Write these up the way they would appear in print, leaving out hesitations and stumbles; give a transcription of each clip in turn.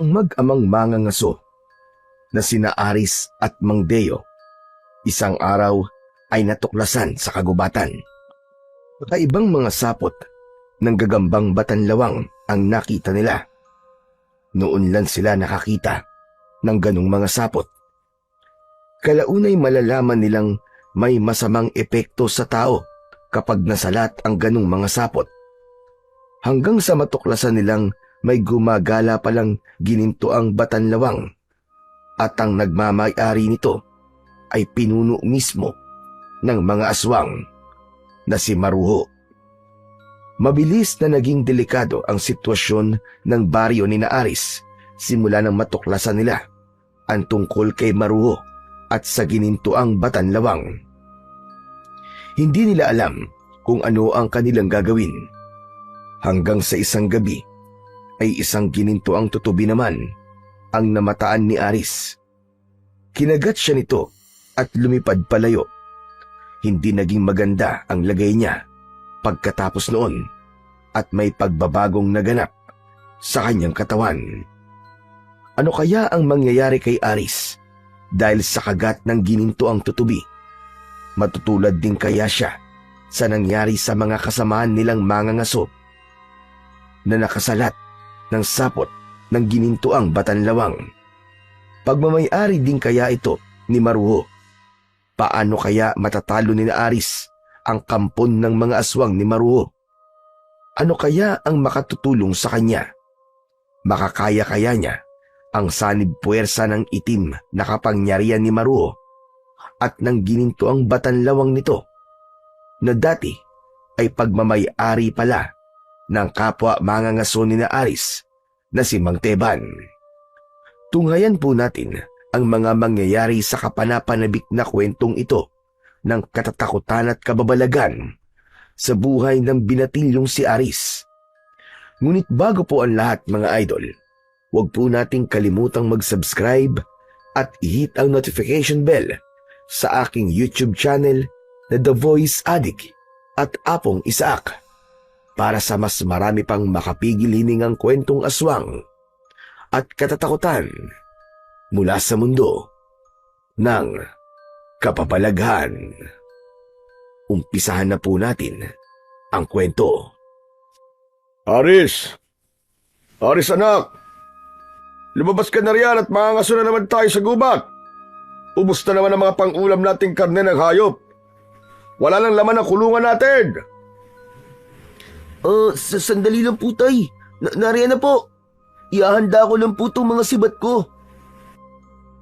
Ang mag-amang mangangaso na sina Aris at Mang Deo, isang araw ay natuklasan sa kagubatan. Kakaibang mga sapot ng gagambang batanlawang ang nakita nila. Noon lang sila nakakita ng ganong mga sapot. Kalaunay malalaman nilang may masamang epekto sa tao kapag nasalat ang ganong mga sapot. Hanggang sa matuklasan nilang may gumagala palang ginintoang batanlawang at ang nagmamay-ari nito ay pinuno mismo ng mga aswang na si Maruho. Mabilis na naging delikado ang sitwasyon ng baryo ni Aris simula nang matuklasan nila ang tungkol kay Maruho at sa ginintoang batanlawang. Hindi nila alam kung ano ang kanilang gagawin. Hanggang sa isang gabi ay isang ginintoang tutubi naman ang namataan ni Aris. Kinagat siya nito at lumipad palayo. Hindi naging maganda ang lagay niya pagkatapos noon at may pagbabagong naganap sa kanyang katawan. Ano kaya ang mangyayari kay Aris dahil sa kagat ng ginintoang tutubi? Matutulad din kaya siya sa nangyari sa mga kasamaan nilang mangangaso na nakasalat ng sapot ng ginintoang batanlawang? Pagmamay-ari din kaya ito ni Maruho? Paano kaya matatalo ni Aris ang kampon ng mga aswang ni Maruho? Ano kaya ang makatutulong sa kanya? Makakaya kaya niya ang sanib puwersa ng itim na kapangyarihan ni Maruho at ng ginintoang batanlawang nito na dati ay pagmamay-ari pala ng kapwa mangangaso ni Aris na si Mang Teban? Tunghayan po natin ang mga mangyayari sa kapanapanabik na kwentong ito ng katatakutan at kababalagan sa buhay ng binatilyong si Aris. Ngunit bago po ang lahat mga idol, huwag po nating kalimutang mag-subscribe at i-hit ang notification bell sa aking YouTube channel na The Voice Addict at Apong Isaak para sa mas marami pang makapigil hiningang kwentong aswang at katatakutan mula sa mundo ng kapabalaghan. Umpisahan na po natin ang kwento. Aris! Aris anak! Lumabas ka na riyan at mangangaso na naman tayo sa gubat. Ubus na naman ang mga pang-ulam nating karne ng hayop. Wala nang laman ang kulungan natin. Sandali lang po, tay. Nariyan na po. Iahanda ko lang po itong mga sibat ko.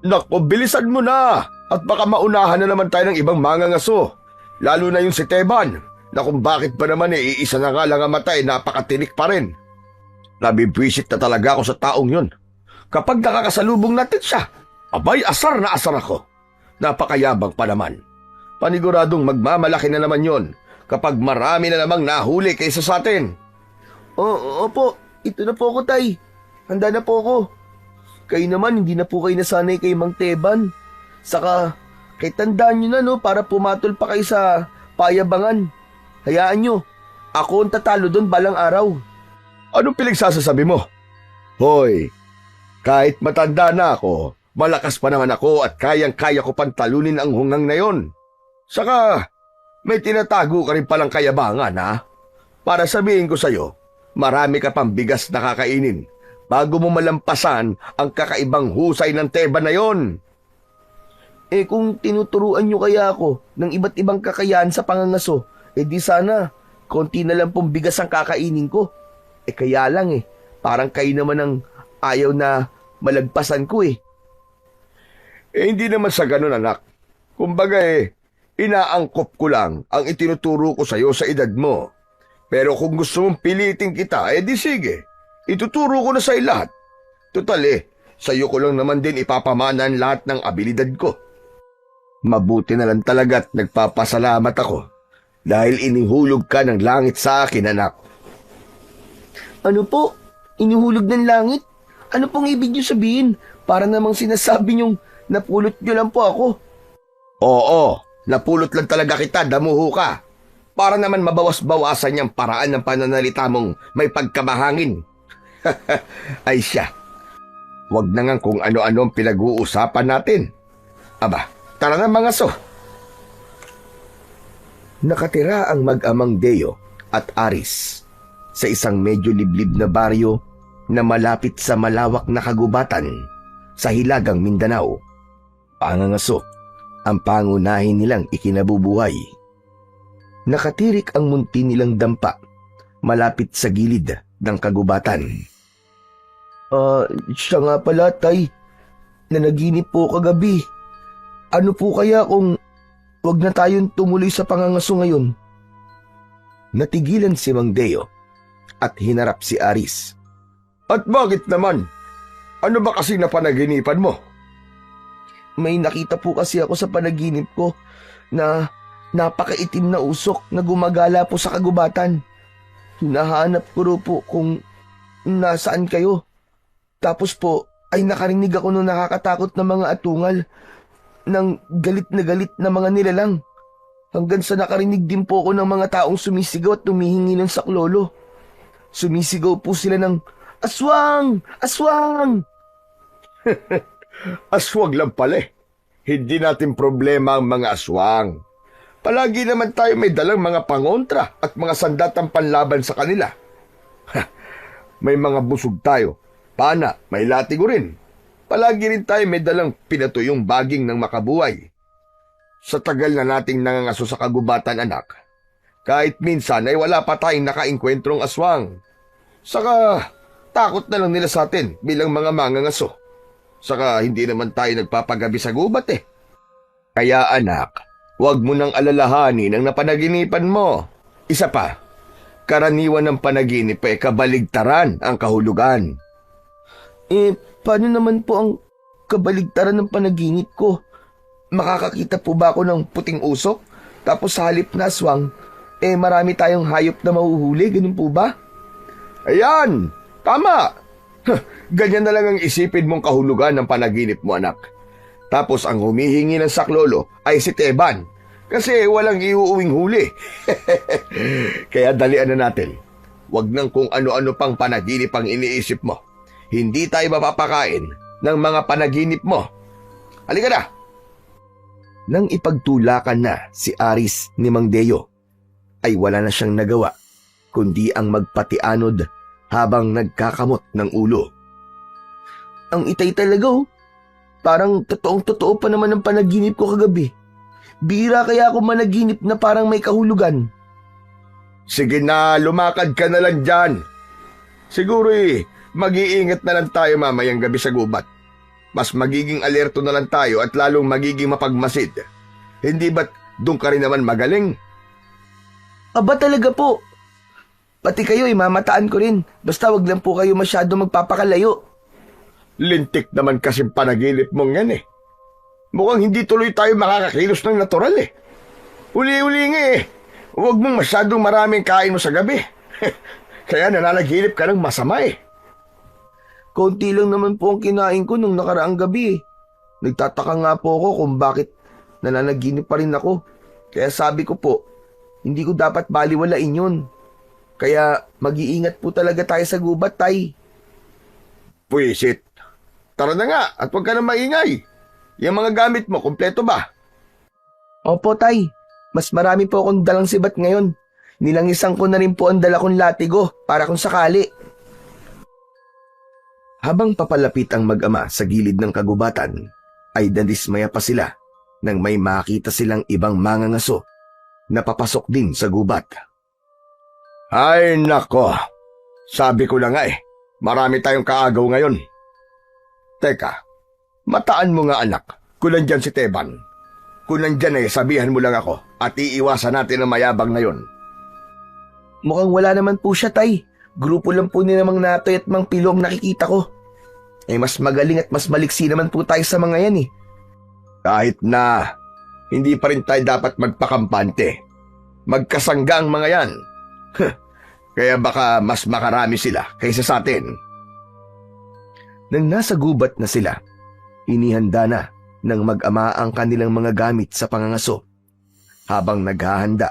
Nako, bilisan mo na. At baka maunahan na naman tayo ng ibang mangangaso. Lalo na yung si Teban, na kung bakit ba naman iisa na nga lang ang matay, napakatinik pa rin. Nabibwisit na talaga ako sa taong yun. Kapag nakakasalubong natin siya, abay, asar na asar ako. Napakayabang pa naman. Paniguradong magmamalaki na naman yon kapag marami na namang nahuli kaysa sa atin. Opo, ito na po ako, tay. Handa na po ako. Kayo naman, hindi na po kayo nasanay kay Mang Teban. Saka, kay tandaan nyo na, no, para pumatol pa kayo sa payabangan. Hayaan nyo, ako ang tatalo doon balang araw. Anong pinagsasasabi mo? Hoy, kahit matanda na ako, malakas pa naman ako at kayang-kaya ko pantalunin ang hungang na yon. Saka, may tinatago ka rin palang kayabangan, ha? Para sabihin ko sa'yo, marami ka pang bigas na kakainin bago mo malampasan ang kakaibang husay ng Teban na yon. Kung tinuturuan nyo kaya ako ng iba't ibang kakayahan sa pangangaso, di sana, konti na lang pong bigas ang kakainin ko. Kaya lang parang kayo naman ang ayaw na malagpasan ko Hindi naman sa ganun, anak. Kumbaga inaangkop ko lang ang itinuturo ko sa'yo sa edad mo. Pero kung gusto mong pilitin kita, di sige. Ituturo ko na sa'yo lahat. Total sa'yo ko lang naman din ipapamana ang lahat ng abilidad ko. Mabuti na lang talaga at nagpapasalamat ako dahil inihulog ka ng langit sa akin, anak. Ano po? Inuhulog ng langit? Ano pong ibig nyo sabihin? Para namang sinasabi nyong napulot nyo lang po ako. Oo, napulot lang talaga kita, damuho ka. Para naman mabawas-bawasan yung paraan ng pananalita mong may pagkamahangin. Ay siya. Wag na nga kung ano-ano ang pinag-uusapan natin. Aba, tara na mga aso. Nakatira ang mag-amang Deo at Aris sa isang medyo liblib na baryo na malapit sa malawak na kagubatan sa Hilagang Mindanao. Pangangaso ang pangunahin nilang ikinabubuhay. Nakatirik ang munti nilang dampa malapit sa gilid ng kagubatan. Siya nga pala, Tay. Nanaginip po kagabi. Ano po kaya kung wag na tayong tumuloy sa pangangaso ngayon? Natigilan si Mang Deo at hinarap si Aris. At bakit naman? Ano ba kasi napanaginipan mo? May nakita po kasi ako sa panaginip ko na napakaitim na usok na gumagala po sa kagubatan. Hinahanap ko ro po kung nasaan kayo. Tapos po ay nakarinig ako ng nakakatakot na mga atungal ng galit na mga nilalang. Hanggang sa nakarinig din po ako ng mga taong sumisigaw at tumihingi ng saklolo. Sumisigaw po sila ng, "Aswang! Aswang!" Aswag lang pala eh. Hindi natin problema ang mga aswang. Palagi naman tayo may dalang mga pangontra at mga sandatang panlaban sa kanila. May mga busog tayo. Pana, may latigo rin. Palagi rin tayo may dalang pinatuyong baging ng makabuhay. Sa tagal na nating nangangaso sa kagubatan, anak, kahit minsan ay wala pa tayong nakaengkwentrong aswang. Saka takot na lang nila sa atin bilang mga mangangaso. Saka hindi naman tayo nagpapagabi sa gubat eh. Kaya anak, huwag mo nang alalahanin ang napanaginipan mo. Isa pa, karaniwan ng panaginip ay kabaligtaran ang kahulugan. Paano naman po ang kabaligtaran ng panaginip ko? Makakakita po ba ako ng puting usok? Tapos sa halip na aswang, marami tayong hayop na mahuhuli, ganun po ba? Ayan, tama. Ganyan na lang ang isipin mong kahulugan ng panaginip mo, anak. Tapos ang humihingi ng saklolo ay si Teban, kasi walang iuuwing huli. Kaya dalian na natin. Huwag nang kung ano-ano pang panaginip ang iniisip mo. Hindi tayo mapapakain ng mga panaginip mo. Halika na! Nang ipagtulakan na si Aris ni Mang Deo, ay wala na siyang nagawa, kundi ang magpatianod habang nagkakamot ng ulo. Ang itay talaga oh. Parang totoong-totoo pa naman ang panaginip ko kagabi. Bira kaya ako managinip na parang may kahulugan. Sige na, lumakad ka na lang dyan. Siguro mag-iingat na lang tayo mamayang gabi sa gubat. Mas magiging alerto na lang tayo at lalong magiging mapagmasid. Hindi ba't doon ka rin naman magaling? Aba talaga po. Pati kayo mamataan ko rin. Basta wag lang po kayo masyado magpapakalayo. Lintik naman kasi panaginip mong yan eh. Mukhang hindi tuloy tayo makakakilos ng natural eh. Uli-uli nga eh. Huwag mong masyadong maraming kain mo sa gabi. Kaya nananaginip ka ng masama eh. Konti lang naman po ang kinain ko nung nakaraang gabi eh. Nagtataka nga po ako kung bakit nananaginip pa rin ako. Kaya sabi ko po, hindi ko dapat baliwalain yun. Kaya mag-iingat po talaga tayo sa gubat, Tay. Puwisit. Tara na nga at huwag ka na maingay. Yung mga gamit mo, kompleto ba? Opo, Tay. Mas marami po akong dalang sibat ngayon. Nilangisan ko na rin po ang dala kong latigo para kung sakali. Habang papalapit ang mag-ama sa gilid ng kagubatan, ay dadismaya pa sila nang may makita silang ibang mangangaso na papasok din sa gubat. Ay nako, sabi ko na nga marami tayong kaagaw ngayon. Teka, mataan mo nga anak, kung nandyan si Teban. Kung nandyan sabihan mo lang ako at iiwasan natin ang mayabang na yon. Mukhang wala naman po siya, Tay. Grupo lang po ni Mang Natoy at Mang Pilo ang nakikita ko. Mas magaling at mas maliksi naman po tayo sa mga yan eh. Kahit na, hindi pa rin tayo dapat magpakampante. Magkasangga ang mga yan. Kaya baka mas makarami sila kaysa sa atin. Nang nasa gubat na sila, inihanda na ng mag-ama ang kanilang mga gamit sa pangangaso. Habang naghahanda,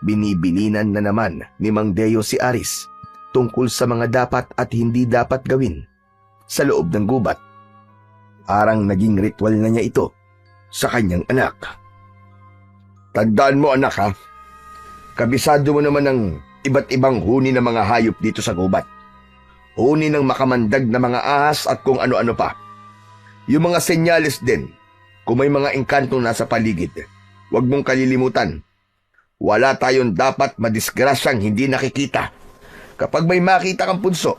binibilinan na naman ni Mang Deo si Aris tungkol sa mga dapat at hindi dapat gawin sa loob ng gubat. Parang naging ritual na niya ito sa kanyang anak. Tandaan mo anak ha, kabisado mo naman ng iba't ibang huni ng mga hayop dito sa gubat. Huni ng makamandag na mga ahas at kung ano-ano pa. Yung mga senyales din, kung may mga engkantong nasa paligid, huwag mong kalilimutan. Wala tayong dapat madisgrasyang hindi nakikita. Kapag may makita kang punso,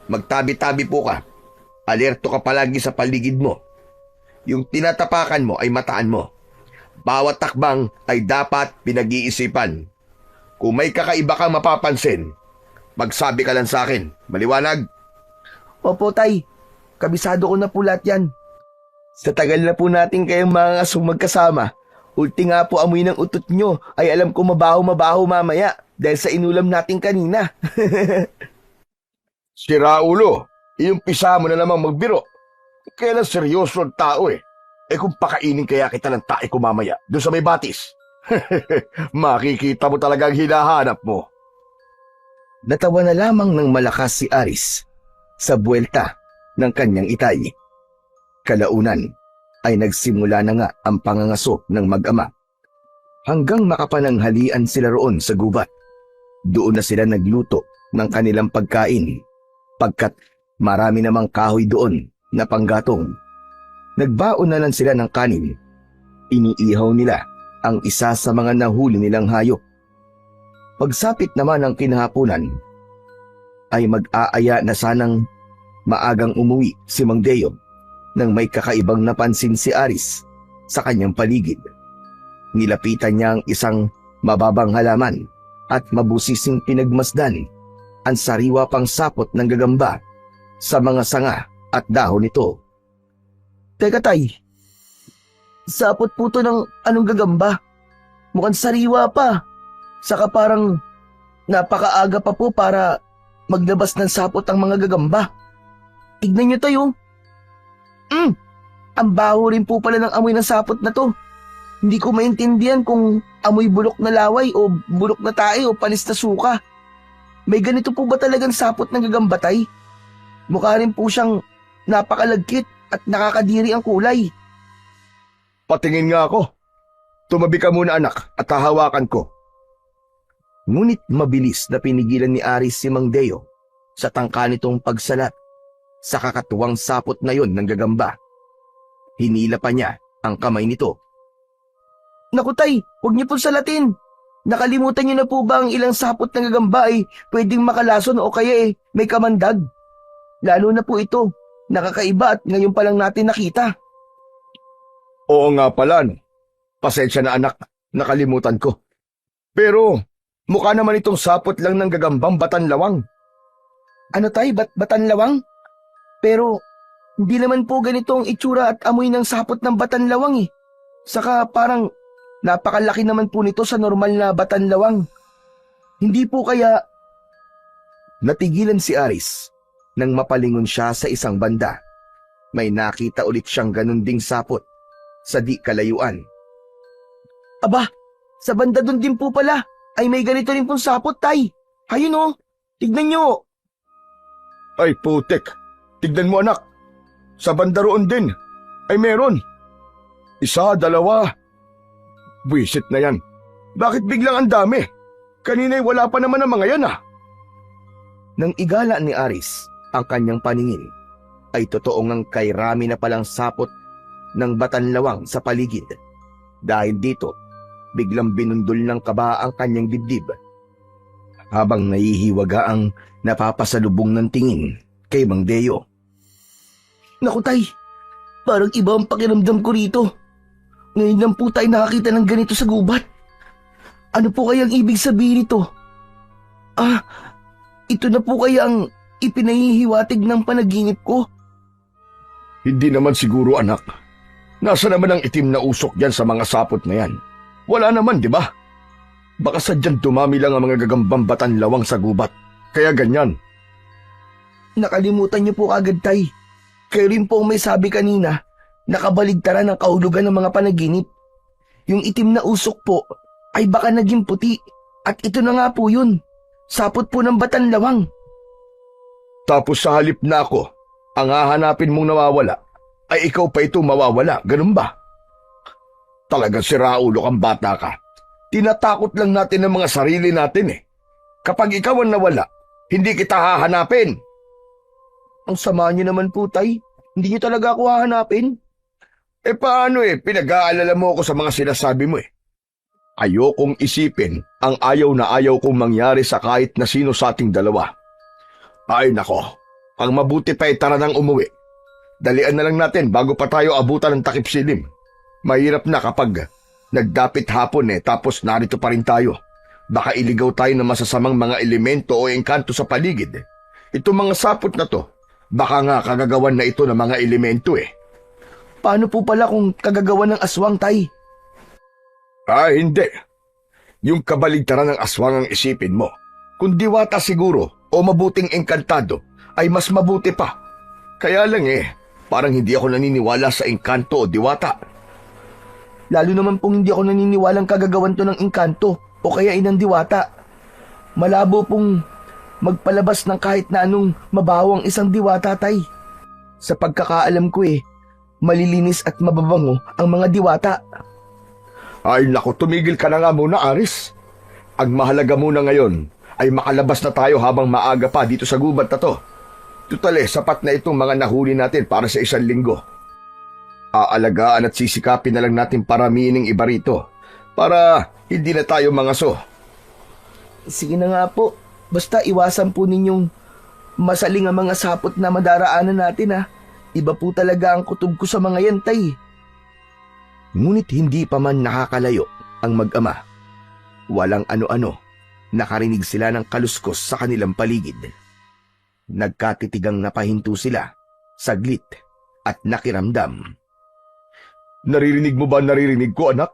magtabi-tabi po ka. Alerto ka palagi sa paligid mo. Yung tinatapakan mo ay mataan mo. Bawat takbang ay dapat pinag-iisipan. Kung may kakaiba kang mapapansin, magsabi ka lang sa akin. Maliwanag? Opo, Tay. Kabisado ko na po lahat yan. Sa tagal na po natin kayong mga asong magkasama, ulti nga po amoy ng utot nyo ay alam ko mabaho-mabaho mamaya dahil sa inulam natin kanina. Si Raulo, iumpisa mo na namang magbiro. Kailan seryoso ang tao eh. Kung pakainin kaya kita ng tae ko mamaya, doon sa may batis. Makikita mo talagang hinahanap mo. Natawa na lamang ng malakas si Aris sa buwelta ng kanyang itay. Kalaunan ay nagsimula na nga ang pangangaso ng mag-ama. Hanggang makapananghalian sila roon sa gubat. Doon na sila nagluto ng kanilang pagkain pagkat marami namang kahoy doon na panggatong. Nagbaon na lang sila ng kanin. Iniihaw nila ang isa sa mga nahuli nilang hayop. Pagsapit naman ng kinahaponan, ay mag-aaya na sanang maagang umuwi si Mang Deo nang may kakaibang napansin si Aris sa kanyang paligid. Nilapitan niya ang isang mababang halaman at mabusising pinagmasdan ang sariwa pang sapot ng gagamba sa mga sanga at dahon nito. Teka, Tay. Sapot po to ng anong gagamba? Mukhang sariwa pa. Saka parang napakaaga pa po para maglabas ng sapot ang mga gagamba. Tignan nyo, Tay, oh. Ang baho rin po pala ng amoy ng sapot na to. Hindi ko maintindihan kung amoy bulok na laway o bulok na tae o panis na suka. May ganito po ba talagang sapot ng gagamba, Tay? Mukha rin po siyang napakalagkit at nakakadiri ang kulay. Patingin nga ako. Tumabi ka muna anak at hahawakan ko. Ngunit mabilis na pinigilan ni Aris si Mang Deo sa tangka nitong pagsalat sa kakatuwang sapot na yon ng gagamba. Hinila pa niya ang kamay nito. Naku, Tay, huwag niyo po salatin. Nakalimutan niyo na po ba ang ilang sapot ng gagamba ay pwedeng makalason o kaya may kamandag? Lalo na po ito, nakakaiba at ngayon pa lang natin nakita. Oo nga pala. Pasensya na anak, nakalimutan ko. Pero mukha naman itong sapot lang ng gagambang batanlawang. Ano, Tay, batanlawang? Pero hindi naman po ganito ang itsura at amoy ng sapot ng batanlawang eh. Saka parang napakalaki naman po nito sa normal na batanlawang. Hindi po kaya... Natigilan si Aris nang mapalingon siya sa isang banda. May nakita ulit siyang ganun ding sapot sa di kalayuan. Aba, sa banda dun din po pala ay may ganito rin pong sapot, Tay. Ayun oh, tignan nyo. Ay putek, tignan mo anak. Sa banda roon din ay meron. Isa, dalawa. Buwisit na yan. Bakit biglang ang dami? Kanina'y wala pa naman ang mga yan ah. Nang igala ni Aris ang kanyang paningin, ay totoo ngang kay rami na palang sapot ng batanlawang sa paligid. Dahil dito, biglang binundol ng kaba ang kanyang dibdib. Habang nahihiwaga ang napapasalubong ng tingin kay Mang Deo. Naku, Tay, parang iba ang pakiramdam ko rito. Ngayon lang po tayo nakakita ng ganito sa gubat. Ano po kayang ibig sabihin nito? Ito na po kaya ang ipinahihiwatig ng panaginip ko? Hindi naman siguro anak. Nasa naman ang itim na usok dyan sa mga sapot na yan? Wala naman, di ba? Baka sadyang dumami lang ang mga gagambang batanlawang sa gubat. Kaya ganyan. Nakalimutan niyo po agad, Tay. Kayo rin po ang may sabi kanina, nakabaligtaran ang kahulugan ng mga panaginip. Yung itim na usok po ay baka naging puti. At ito na nga po yun. Sapot po ng batanlawang. Tapos sa halip na ako, Ang hahanapin mong nawawala ay ikaw pa ito mawawala, ganun ba? Talagang siraulo kang bata ka. Tinatakot lang natin ang mga sarili natin eh. Kapag ikaw ang nawala, hindi kita hahanapin. Ang sama niyo naman po, Tay. Hindi niyo talaga ako hahanapin. Eh paano pinag-aalala mo ako sa mga sinasabi mo eh. Ayokong isipin ang ayaw na ayaw kong mangyari sa kahit na sino sa ating dalawa. Ay nako, ang mabuti pa tara nang umuwi. Dalian na lang natin bago pa tayo abutan ng takip silim. Mahirap na kapag nagdapit hapon tapos narito pa rin tayo. Baka iligaw tayo ng masasamang mga elemento o engkanto sa paligid. Itong mga sapot na to, baka nga kagagawan na ito ng mga elemento eh. Paano po pala kung kagagawan ng aswang, Tay? Hindi. Yung kabaligtaran ng aswang ang isipin mo. Kung diwata siguro o mabuting engkantado, ay mas mabuti pa. Kaya lang parang hindi ako naniniwala sa engkanto o diwata. Lalo naman pong hindi ako naniniwalang kagagawan to ng engkanto o kaya inang diwata. Malabo pong magpalabas ng kahit na anong mabawang isang diwata, Tay. Sa pagkakaalam ko malilinis at mababango ang mga diwata. Ay naku, tumigil ka na nga muna, Aris. Ang mahalaga muna ngayon ay makalabas na tayo habang maaga pa dito sa gubat na to. Tutale, sapat na itong mga nahuli natin para sa 1 linggo. Aalagaan at sisikapin na lang natin paramihin ng iba rito para hindi na tayo mangaso. Sige na nga po. Basta iwasan po ninyong masaling ang mga sapot na madaraanan natin. Iba po talaga ang kutob ko sa mga yan, Tay. Ngunit hindi pa man nakakalayo ang mag-ama. Walang ano-ano, nakarinig sila ng kaluskos sa kanilang paligid. Nagkatitigang napahinto sila, saglit, at nakiramdam. Naririnig mo ba naririnig ko, anak?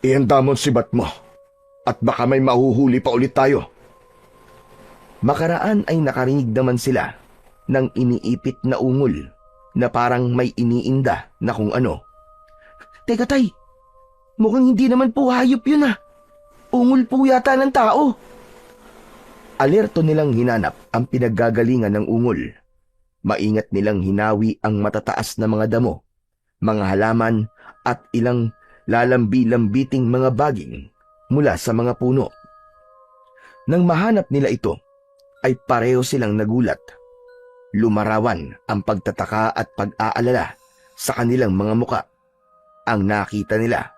Ihanda mo ang sibat mo at baka may mahuhuli pa ulit tayo. Makaraan ay nakarinig naman sila ng iniipit na ungol na parang may iniinda na kung ano. Teka, Tay. Mukhang hindi naman po hayop yun. Ungol po yata ng tao. Alerto nilang hinanap ang pinaggagalingan ng ungol. Maingat nilang hinawi ang matataas na mga damo, mga halaman at ilang lalambi-lambiting mga baging mula sa mga puno. Nang mahanap nila ito, ay pareho silang nagulat. Lumarawan ang pagtataka at pag-aalala sa kanilang mga muka. Ang nakita nila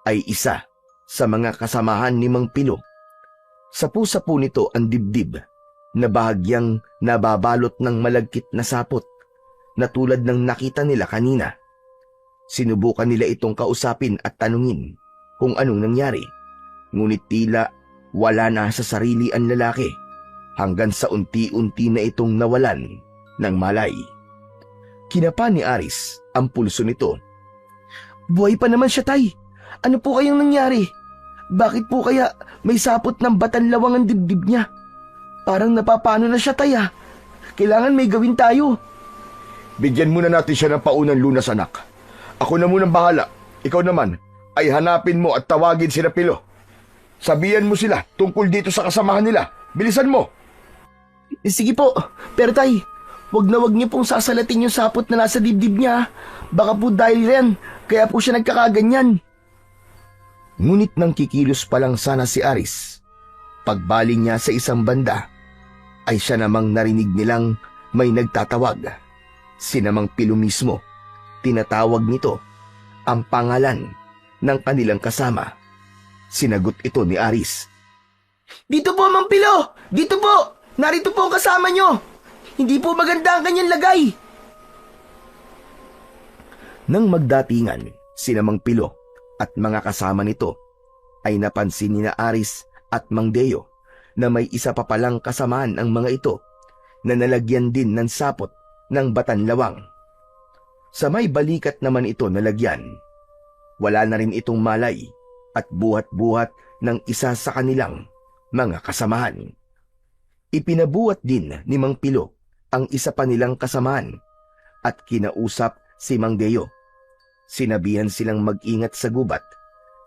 ay isa sa mga kasamahan ni Mang Pilo. Sapu-sapu nito ang dibdib na bahagyang nababalot ng malagkit na sapot na tulad ng nakita nila kanina. Sinubukan nila itong kausapin at tanungin kung anong nangyari, ngunit tila wala na sa sarili ang lalaki hanggang sa unti-unti na itong nawalan ng malay. Kinapa ni Aris ang pulso nito. Buhay pa naman siya, Tay. Ano po kayang nangyari? Bakit po kaya may sapot ng batanlawang ang dibdib niya? Parang napapano na siya, Tay. Kailangan may gawin tayo. Bigyan muna natin siya ng paunang lunas, anak. Ako na munang bahala. Ikaw naman ay hanapin mo at tawagin sila Pilo. Sabihan mo sila tungkol dito sa kasamahan nila. Bilisan mo. Sige po. Pero Tay, wag na wag niyo pong sasalatin yung sapot na nasa dibdib niya. Baka po dahil yan, kaya po siya nagkakaganyan. Ngunit nang kikilos pa lang sana si Aris, pagbaling niya sa isang banda, ay siya namang narinig nilang may nagtatawag. Sinamang Pilo mismo, tinatawag nito ang pangalan ng kanilang kasama. Sinagot ito ni Aris. Dito po, Mang Pilo! Dito po! Narito po ang kasama nyo! Hindi po maganda ang kanyang lagay! Nang magdatingan, sina Mang Pilo at mga kasama nito ay napansin ni na Aris at Mang Deo na may isa pa palang kasamaan ang mga ito na nalagyan din ng sapot ng batanlawang. Sa may balikat naman ito nalagyan, wala na rin itong malay at buhat-buhat ng isa sa kanilang mga kasamahan. Ipinabuhat din ni Mang Pilo ang isa pa nilang kasamahan at kinausap si Mang Deo. Sinabihan silang mag-ingat sa gubat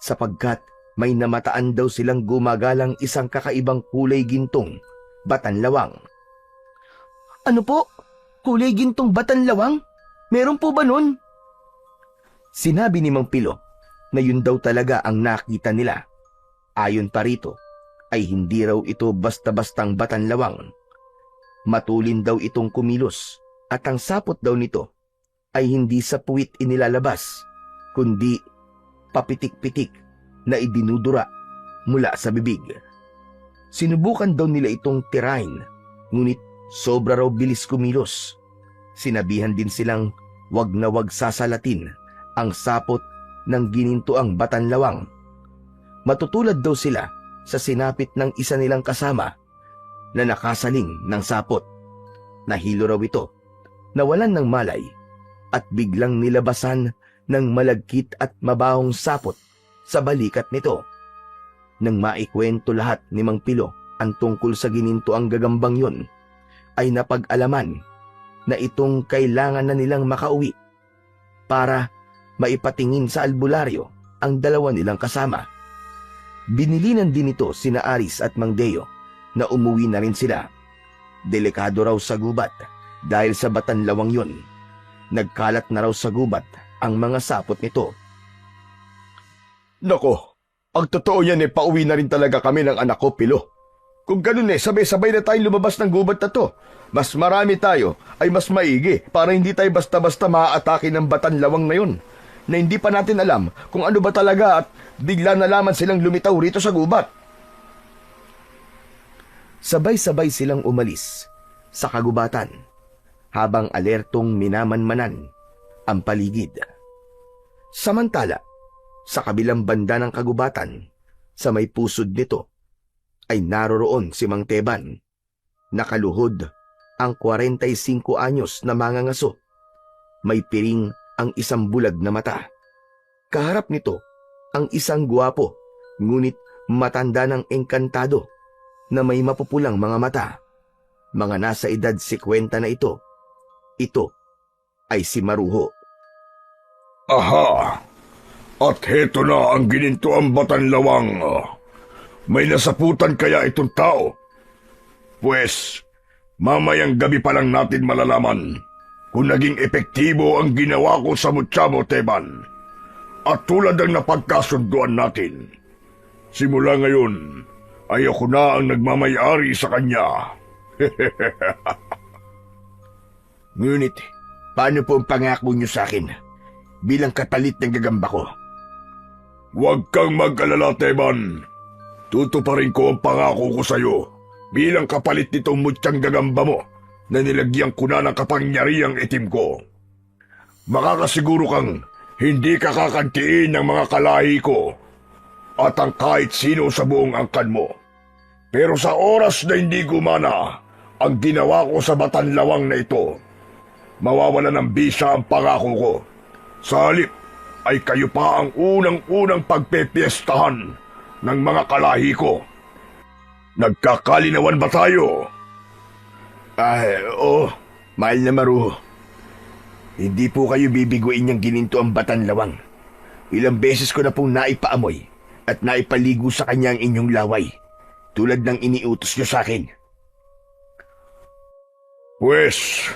sapagkat may namataan daw silang gumagalang isang kakaibang kulay gintong batanlawang. Ano po? Kulay gintong batanlawang? Meron po ba nun? Sinabi ni Mang Pilo na yun daw talaga ang nakita nila. Ayon pa rito, ay hindi raw ito basta-bastang batanlawang. Matulin daw itong kumilos at ang sapot daw nito ay hindi sa puwit inilalabas, kundi papitik-pitik na idinudura mula sa bibig. Sinubukan daw nila itong tirahin, ngunit sobra raw bilis kumilos. Sinabihan din silang wag na wag sasalatin ang sapot ng ginintuang batanlawang. Matutulad daw sila sa sinapit ng isa nilang kasama na nakasaling ng sapot. Nahilo raw ito, nawalan ng malay at biglang nilabasan ng malagkit at mabahong sapot sa balikat nito. Nang maikwento lahat ni Mang Pilo ang tungkol sa ginintuang gagambang yun, ay napag-alaman na itong kailangan na nilang makauwi para maipatingin sa albularyo ang dalawa nilang kasama. Binilinan din ito sina Aris at Mang Deo na umuwi na rin sila. Delikado raw sa gubat dahil sa batanlawang yun. Nagkalat na raw sa gubat ang mga sapot nito. Nako, ang totoo yan pauwi na rin talaga kami ng anak ko, Pilo. Kung ganun sabay-sabay na tayong lumabas ng gubat na to. Mas marami tayo ay mas maigi para hindi tayo basta-basta maaatake ng batanlawang na yun. Na hindi pa natin alam kung ano ba talaga at bigla na lamang silang lumitaw rito sa gubat. Sabay-sabay silang umalis sa kagubatan habang alertong minamanmanan ang paligid. Samantala, sa kabilang banda ng kagubatan, sa may pusod nito, ay naroroon si Mang Teban. Nakaluhod ang 45 anyos na mangangaso. May piring ang isang bulag na mata. Kaharap nito ang isang guwapo, ngunit matanda ng engkantado na may mapupulang mga mata. Mga nasa edad 50 na ito. Ito ay si Maruho. Aha! At heto na ang ginintuang batanlawang. May nasaputan kaya itong tao? Pwes, mamayang gabi pa lang natin malalaman kung naging epektibo ang ginawa ko sa Mutsamo, Teban. At tulad ng napagkasunduan natin, simula ngayon ay ako na ang nagmamayari sa kanya. Ngunit, paano po ang pangako niyo sa akin bilang kapalit ng gagamba ko? Huwag kang mag-alala, Teban. Tutuparin ko ang pangako ko sa iyo bilang kapalit nitong mutyang gagamba mo na nilagyan ko na ng kapangyarihang itim ko. Makakasiguro kang hindi ka kakantiin ng mga kalahi ko at ang kahit sino sa buong angkan mo. Pero sa oras na hindi gumana ang ginawa ko sa batanlawang na ito, mawawala ng bisa ang pangako ko. Sa halip ay kayo pa ang unang-unang pagpepiestahan ng mga kalahi ko. Nagkakalinawan ba tayo? Oo, mahal na Maruho. Hindi po kayo bibiguin niyang gininto ang batanlawang. Ilang beses ko na pong naipaamoy at naipaligo sa kanya ang inyong laway, tulad ng iniutos niyo sa akin. Pwes,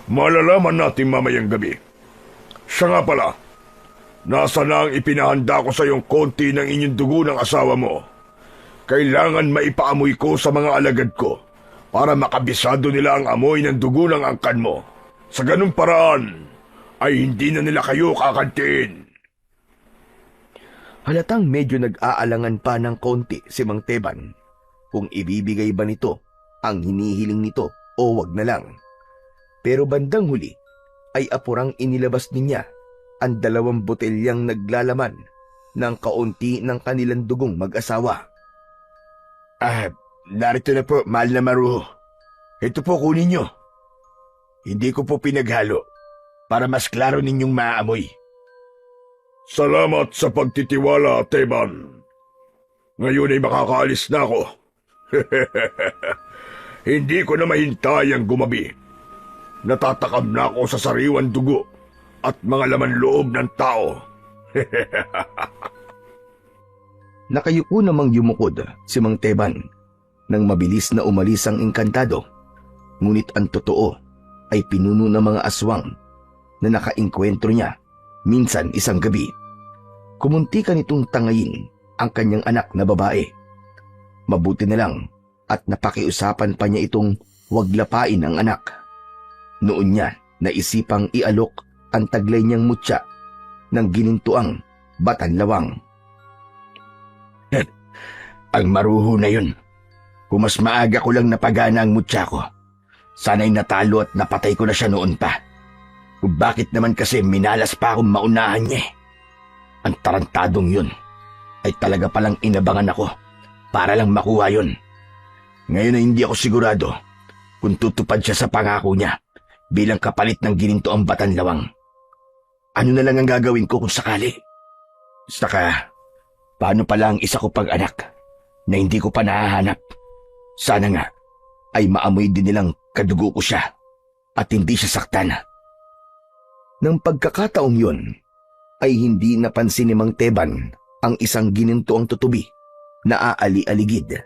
malalaman natin mamayang gabi. Siya nga pala, nasa na ang ipinahanda ko sa iyong konti ng inyong dugo ng asawa mo. Kailangan maipaamoy ko sa mga alagad ko para makabisado nila ang amoy ng dugo ng angkan mo. Sa ganung paraan, ay hindi na nila kayo kakantiin. Halatang medyo nag-aalangan pa ng konti si Mang Teban kung ibibigay ba nito ang hinihiling nito o wag na lang. Pero bandang huli ay apurang inilabas niya ang 2 botelyang naglalaman ng kaunti ng kanilang dugong mag-asawa. Narito na po, mahal na Maruho. Ito po kunin nyo. Hindi ko po pinaghalo para mas klaro ninyong maaamoy. Salamat sa pagtitiwala, Teban. Ngayon ay makakaalis na ako. Hindi ko na mahintay ang gumabi. Natatakam na ako sa sariwan dugo at mga laman loob ng tao. Nakayuko namang yumukod si Mang Teban nang mabilis na umalis ang engkantado. Ngunit ang totoo ay pinuno ng mga aswang na nakaengkwentro niya minsan isang gabi. Kumuntikan nitong tangayin ang kanyang anak na babae. Mabuti na lang at napakiusapan pa niya itong huwag lapain ang anak. Noon niya naisipang ialok ang taglay niyang mutya ng ginintuang batanlawang. Ang maruho na yun. Kung mas maaga ko lang napagana ang mutya ko, sana'y natalo at napatay ko na siya noon pa. Kung bakit naman kasi minalas pa akong maunahan niya eh. Ang tarantadong yun ay talaga palang inabangan ako para lang makuha yun. Ngayon ay hindi ako sigurado kung tutupad siya sa pangako niya bilang kapalit ng ginintoang batanlawang. Ano na lang ang gagawin ko kung sakali? Saka, paano pala ang isa ko pang anak na hindi ko pa nahahanap? Sana nga ay maamoy din nilang kadugo ko siya at hindi siya saktan. Nang pagkakataong yun, ay hindi napansin ni Mang Teban ang isang ginintoang tutubi na aali-aligid.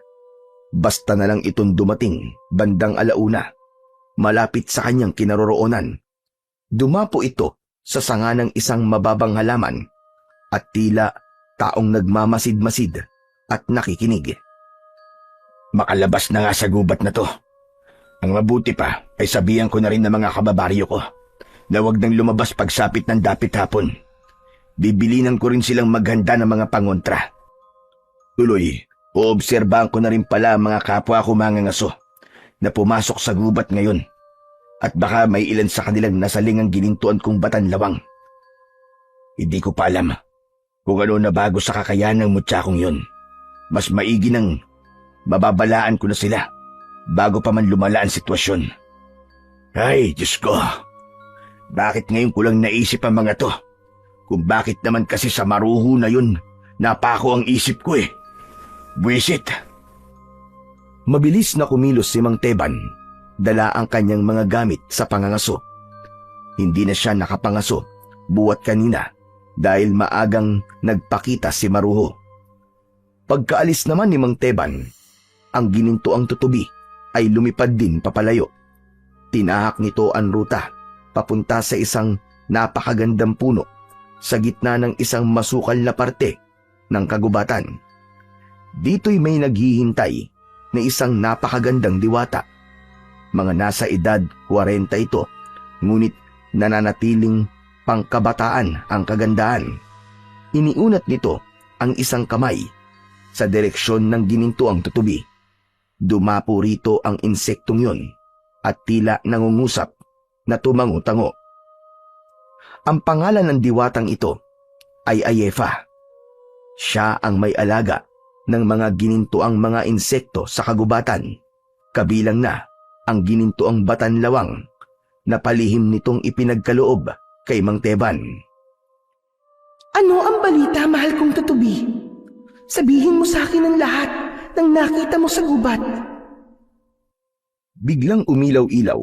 Basta na lang itong dumating bandang alauna, malapit sa kanyang kinaroroonan. Dumapo ito sa sanga ng isang mababang halaman at tila taong nagmamasid-masid at nakikinig. Makalabas na nga sa gubat na to. Ang mabuti pa ay sabihan ko na rin ng mga kababaryo ko na huwag nang lumabas pagsapit ng dapit hapon. Bibilinan ko rin silang maghanda ng mga pangontra. Tuloy, oobserbahan ko na rin pala ang mga kapwa ko mangangaso na pumasok sa gubat ngayon at baka may ilan sa kanilang nasaling ang ginintuan kong batanlawang. Hindi ko pa alam kung ano na bago sa kakayahan ng mutya kong yun. Mas maigi nang mababalaan ko na sila bago pa man lumala ang sitwasyon. Ay, Diyos ko! Bakit ngayon ko lang naisip ang mga to? Kung bakit naman kasi sa maruho na yun, napako ang isip ko eh. Buwisit! Mabilis na kumilos si Mang Teban, dala ang kanyang mga gamit sa pangangaso. Hindi na siya nakapangaso buwat kanina dahil maagang nagpakita si Maruho. Pagkaalis naman ni Mang Teban, ang ginintoang tutubi ay lumipad din papalayo. Tinahak nito ang ruta papunta sa isang napakagandang puno sa gitna ng isang masukal na parte ng kagubatan. Dito'y may naghihintay na isang napakagandang diwata. Mga nasa edad 40 ito, ngunit nananatiling pangkabataan ang kagandahan. Iniunat nito ang isang kamay sa direksyon ng ginintoang tutubi. Dumapo rito ang insektong yun at tila nangungusap na tumango-tango. Ang pangalan ng diwatang ito ay Ayefa. Siya ang may alaga ng mga ginintoang mga insekto sa kagubatan, kabilang na ang ginintoang batanlawang na palihim nitong ipinagkaloob kay Mang Teban. Ano ang balita, mahal kong tutubi? Sabihin mo sa akin ang lahat ng nakita mo sa gubat. Biglang umilaw-ilaw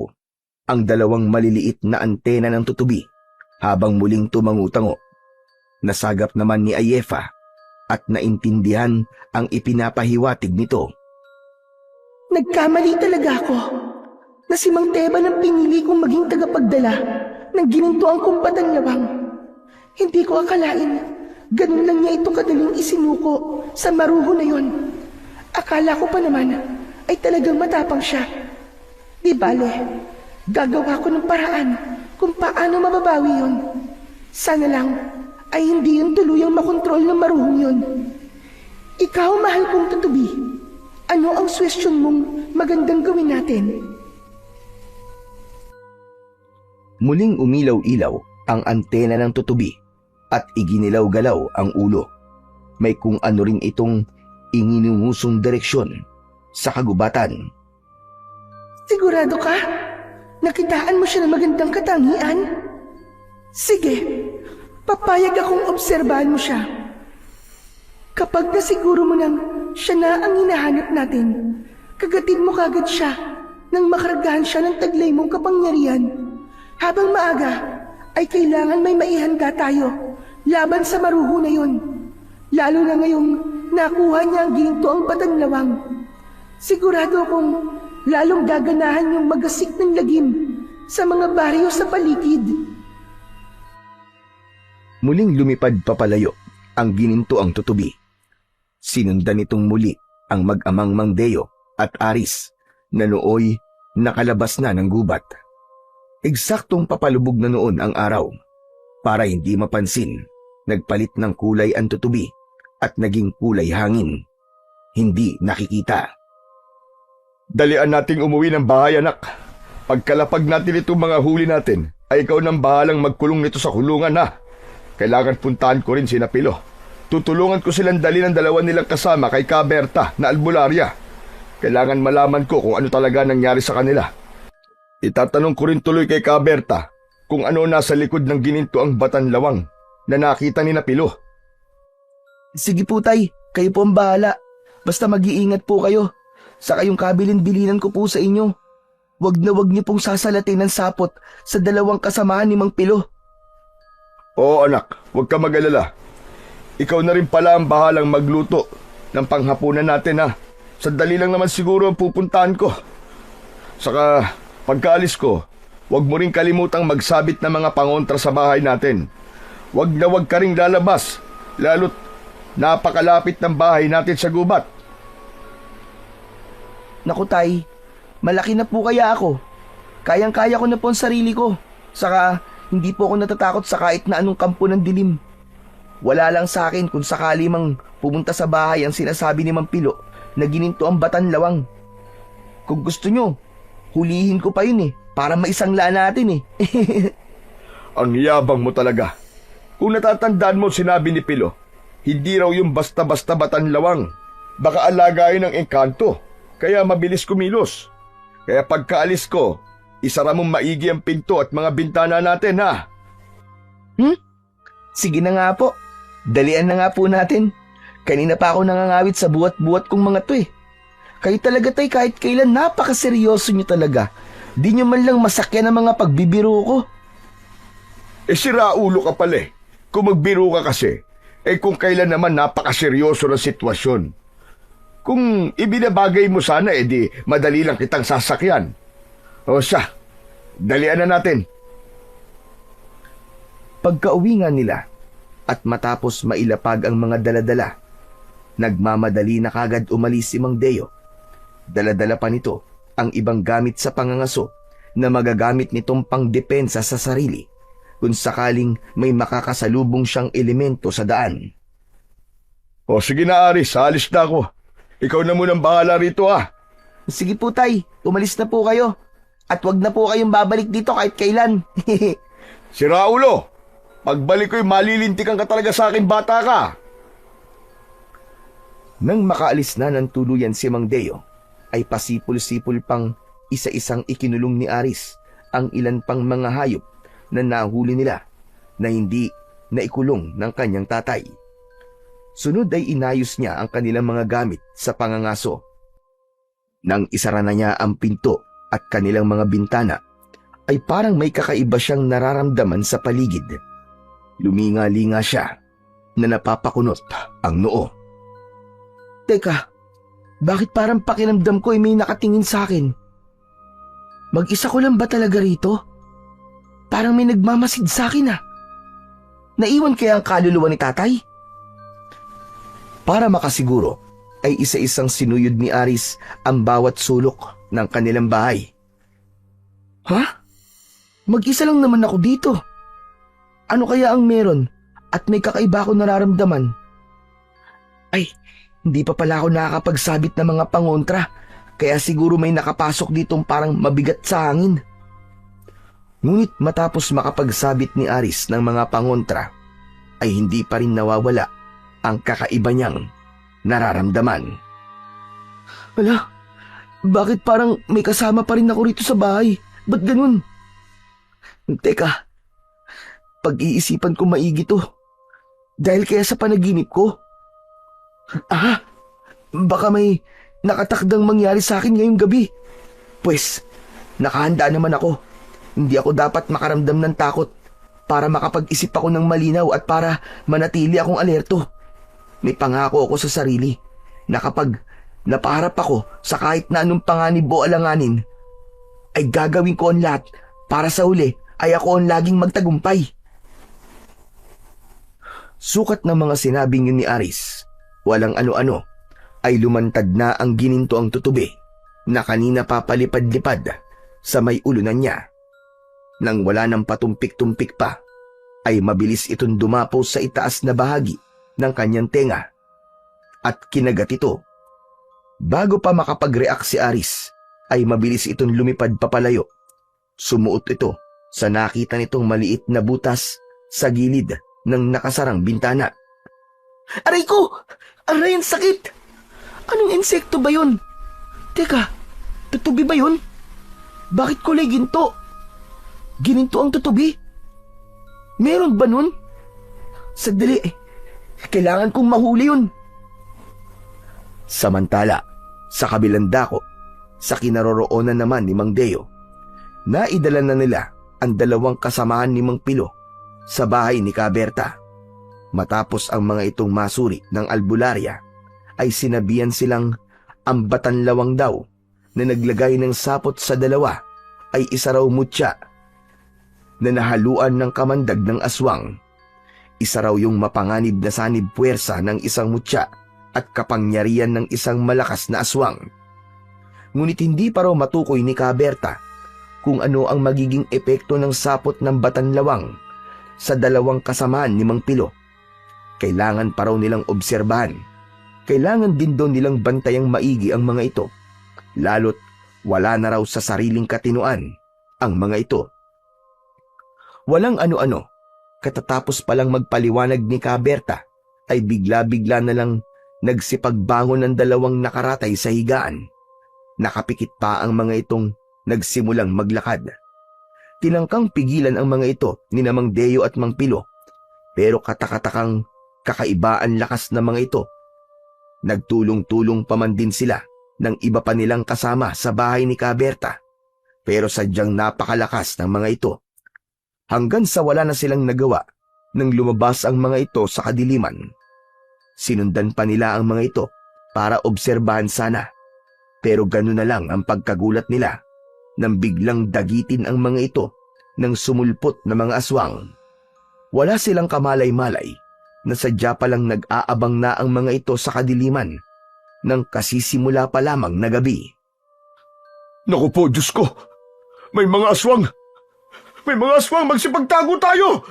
ang dalawang maliliit na antena ng tutubi habang muling tumangu-tango. Nasagap naman ni Ayefa at naintindihan ang ipinapahiwatig nito. Nagkamali talaga ako na si Mang Teban ang pinili kong maging tagapagdala ng ginintuang kong batanlawang. Hindi ko akalain ganun lang niya ito kadaling isinuko sa maruho na yon. Akala ko pa naman ay talagang matapang siya. Di bale, gagawa ko ng paraan kung paano mababawi yon. Sana lang ay hindi yun tuluyang makontrol ng maruhong yon. Ikaw, mahal kong tutubi, ano ang suwestyon mong magandang gawin natin? Muling umilaw-ilaw ang antena ng tutubi at iginilaw-galaw ang ulo. May kung ano rin itong inginungusong direksyon sa kagubatan. Sigurado ka? Nakitaan mo siya ng magandang katangian? Sige, papayag akong obserbahan mo siya. Kapag nasiguro mo nang siya na ang hinahanap natin, kagatin mo kagad siya nang makaragahan siya ng taglay mong kapangyarihan. Habang maaga, ay kailangan may maihanda tayo laban sa maruho na yon. Lalo na ngayong nakuha niya ang ginintoang batanlawang. Sigurado akong lalong gaganahan yung magasik ng lagim sa mga baryo sa paligid. Muling lumipad papalayo ang gininto ang tutubi. Sinundan nitong muli ang mag-amang Mang Deo at Aris na nooy nakalabas na ng gubat. Eksaktong papalubog na noon ang araw. Para hindi mapansin, nagpalit ng kulay ang tutubi at naging kulay hangin. Hindi nakikita. Dalian nating umuwi ng bahay, anak. Pagkalapag natin itong mga huli natin, ay ikaw nang bahalang magkulong nito sa kulungan, ha? Kailangan puntahan ko rin si Napilo. Tutulungan ko silang dali ng dalawa nilang kasama kay Kaberta na albularya. Kailangan malaman ko kung ano talaga nangyari sa kanila. Itatanong ko rin tuloy kay Kaberta kung ano nasa likod ng gininto ang Batanlawang na nakita ni Napilo. Sige po, Tay. Kayo po ang bahala. Basta mag-iingat po kayo. Saka yung kabilin-bilinan ko po sa inyo. Wag niyo pong sasalatin ng sapot sa dalawang kasamahan ni Mang Pilo. Oo, anak, huwag ka mag-alala. Ikaw na rin pala ang bahalang magluto ng panghapunan natin, ha? Sandali lang naman siguro ang pupuntahan ko. Saka, pagkaalis ko, huwag mo rin kalimutang magsabit ng mga pangontra sa bahay natin. Huwag na huwag ka ring lalabas, lalo't napakalapit ng bahay natin sa gubat. Naku, Tay, malaki na po kaya ako. Kayang-kaya ko na po ang sarili ko. Saka, hindi po ako natatakot sa kahit na anong kampo ng dilim. Wala lang sa akin kung sakali mang pumunta sa bahay ang sinasabi ni Mang Pilo na gininto ang Batanlawang. Kung gusto nyo, hulihin ko pa yun para maisangla natin Ang yabang mo talaga. Kung natatandaan mo sinabi ni Pilo, hindi raw yung basta-basta Batanlawang. Baka alagayin ng engkanto, kaya mabilis kumilos. Kaya pagkaalis ko, isara mong maigi ang pinto at mga bintana natin, ha? Sige na nga po. Dalian na nga po natin. Kanina pa ako nangangawit sa buwat-buwat kong mga to Kayo talaga, Tay, kahit kailan napakaseryoso nyo talaga. Di nyo man lang masakyan ang mga pagbibiro ko. Sira ulo ka pala eh. Kung magbiro ka kasi, kung kailan naman napakaseryoso ng sitwasyon. Kung ibinabagay mo sana, di madali lang kitang sasakyan. O siya, dalian na natin. Pagka-uwi nga nila at matapos mailapag ang mga daladala, nagmamadali na kagad umalis si Mang Deo. Daladala pa nito ang ibang gamit sa pangangaso na magagamit nitong pangdepensa sa sarili kung sakaling may makakasalubong siyang elemento sa daan. O sige na, Aris, alis na ako. Ikaw na munang bahala rito, ha? Sige po, Tay, umalis na po kayo. At wag na po kayong babalik dito kahit kailan. Si Raulo, pagbalik ko'y malilintikan ka talaga sa akin, bata ka. Nang makaalis na ng tuluyan si Mang Deo, ay pasipul-sipul pang isa-isang ikinulong ni Aris ang ilan pang mga hayop na nahuli nila na hindi naikulong ng kanyang tatay. Sunod ay inayos niya ang kanilang mga gamit sa pangangaso. Nang isara na niya ang pinto at kanilang mga bintana, ay parang may kakaiba siyang nararamdaman sa paligid. Luminga-linga siya na napapakunot ang noo. Teka, bakit parang pakiramdam ko may nakatingin sa akin? Mag-isa ko lang ba talaga rito? Parang may nagmamasid sa akin Naiwan kaya ang kaluluwa ni tatay? Para makasiguro, ay isa-isang sinuyod ni Aris ang bawat sulok ng kanilang bahay. Ha? Mag-isa lang naman ako dito. Ano kaya ang meron at may kakaiba ako nararamdaman? Ay, hindi pa pala ako nakakapagsabit ng mga pangontra, kaya siguro may nakapasok ditong parang mabigat sa hangin. Ngunit matapos makapagsabit ni Aris ng mga pangontra, ay hindi pa rin nawawala ang kakaiba niyang nararamdaman. Wala, bakit parang may kasama pa rin ako rito sa bahay? Ba't ganun? Teka, pag-iisipan ko maigi to. Dahil kaya sa panaginip ko? Baka may nakatakdang mangyari sa akin ngayong gabi. Pues, nakahanda naman ako. Hindi ako dapat makaramdam ng takot para makapag-isip ako ng malinaw at para manatili akong alerto. May pangako ako sa sarili na kapag napaharap ako sa kahit na anong panganib o alanganin, ay gagawin ko ang lahat para sa huli ay ako ang laging magtagumpay. Sukat ng mga sinabing yun ni Aris, walang ano-ano, ay lumantad na ang gininto ang tutubi na kanina papalipad-lipad sa may ulunan niya. Nang wala ng patumpik-tumpik pa, ay mabilis itong dumapo sa itaas na bahagi ng kanyang tenga at kinagat ito. Bago pa makapag-react si Aris, ay mabilis itong lumipad papalayo. Sumuot ito sa nakita nitong maliit na butas sa gilid ng nakasarang bintana. Aray ko! Aray, ang sakit! Anong insekto ba yun? Teka, tutubi ba yun? Bakit kulay ginto? Gininto ang tutubi? Meron ba nun? Sandali, kailangan kong mahuli yun. Samantala, sa kabilang dako, sa kinaroroonan naman ni Mang Deo, naidala na nila ang dalawang kasamahan ni Mang Pilo sa bahay ni Kaberta. Matapos ang mga itong masuri ng albularya, ay sinabihan silang ang batanlawang daw na naglagay ng sapot sa dalawa ay isa raw mutya na nahaluan ng kamandag ng aswang. Isa raw yung mapanganib na sanib puwersa ng isang mutya at kapangyarihan ng isang malakas na aswang. Ngunit hindi pa raw matukoy ni Kaberta kung ano ang magiging epekto ng sapot ng batanlawang sa dalawang kasamaan ni Mang Pilo. Kailangan pa raw nilang obserbahan. Kailangan din doon nilang bantayang maigi ang mga ito, lalo't wala na raw sa sariling katinuan ang mga ito. Walang ano-ano, katatapos palang magpaliwanag ni Kaberta, ay bigla-bigla na lang nagsipagbangon ng dalawang nakaratay sa higaan. Nakapikit pa ang mga itong nagsimulang maglakad. Tinangkang pigilan ang mga ito ni na Mang Deo at Mang Pilo, pero katakatakang kakaiba ang lakas ng mga ito. Nagtulong-tulong pa man din sila ng iba pa nilang kasama sa bahay ni Kaberta, pero sadyang napakalakas ng mga ito. Hanggang sa wala na silang nagawa nang lumabas ang mga ito sa kadiliman. Sinundan pa nila ang mga ito para obserbahan sana, pero gano'n na lang ang pagkagulat nila nang biglang dagitin ang mga ito ng sumulpot na mga aswang. Wala silang kamalay-malay na sadya palang nag-aabang na ang mga ito sa kadiliman nang kasisimula pa lamang na gabi. Naku po, Diyos ko! May mga aswang! May mga aswang! Magsipagtago tayo!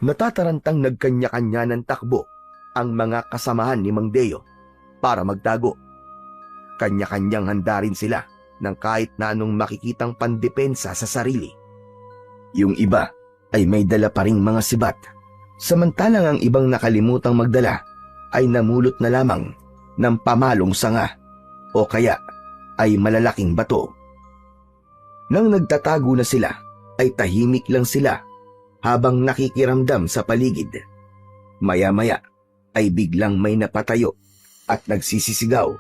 Natatarantang nagkanya-kanya ng takbo ang mga kasamahan ni Mang Deo para magtago. Kanya-kanyang handa rin sila ng kahit na anong makikitang pandepensa sa sarili. Yung iba ay may dala pa ring mga sibat, samantalang ang ibang nakalimutang magdala ay namulot na lamang ng pamalong sanga o kaya ay malalaking bato. Nang nagtatago na sila, ay tahimik lang sila habang nakikiramdam sa paligid. Maya-maya ay biglang may napatayo at nagsisisigaw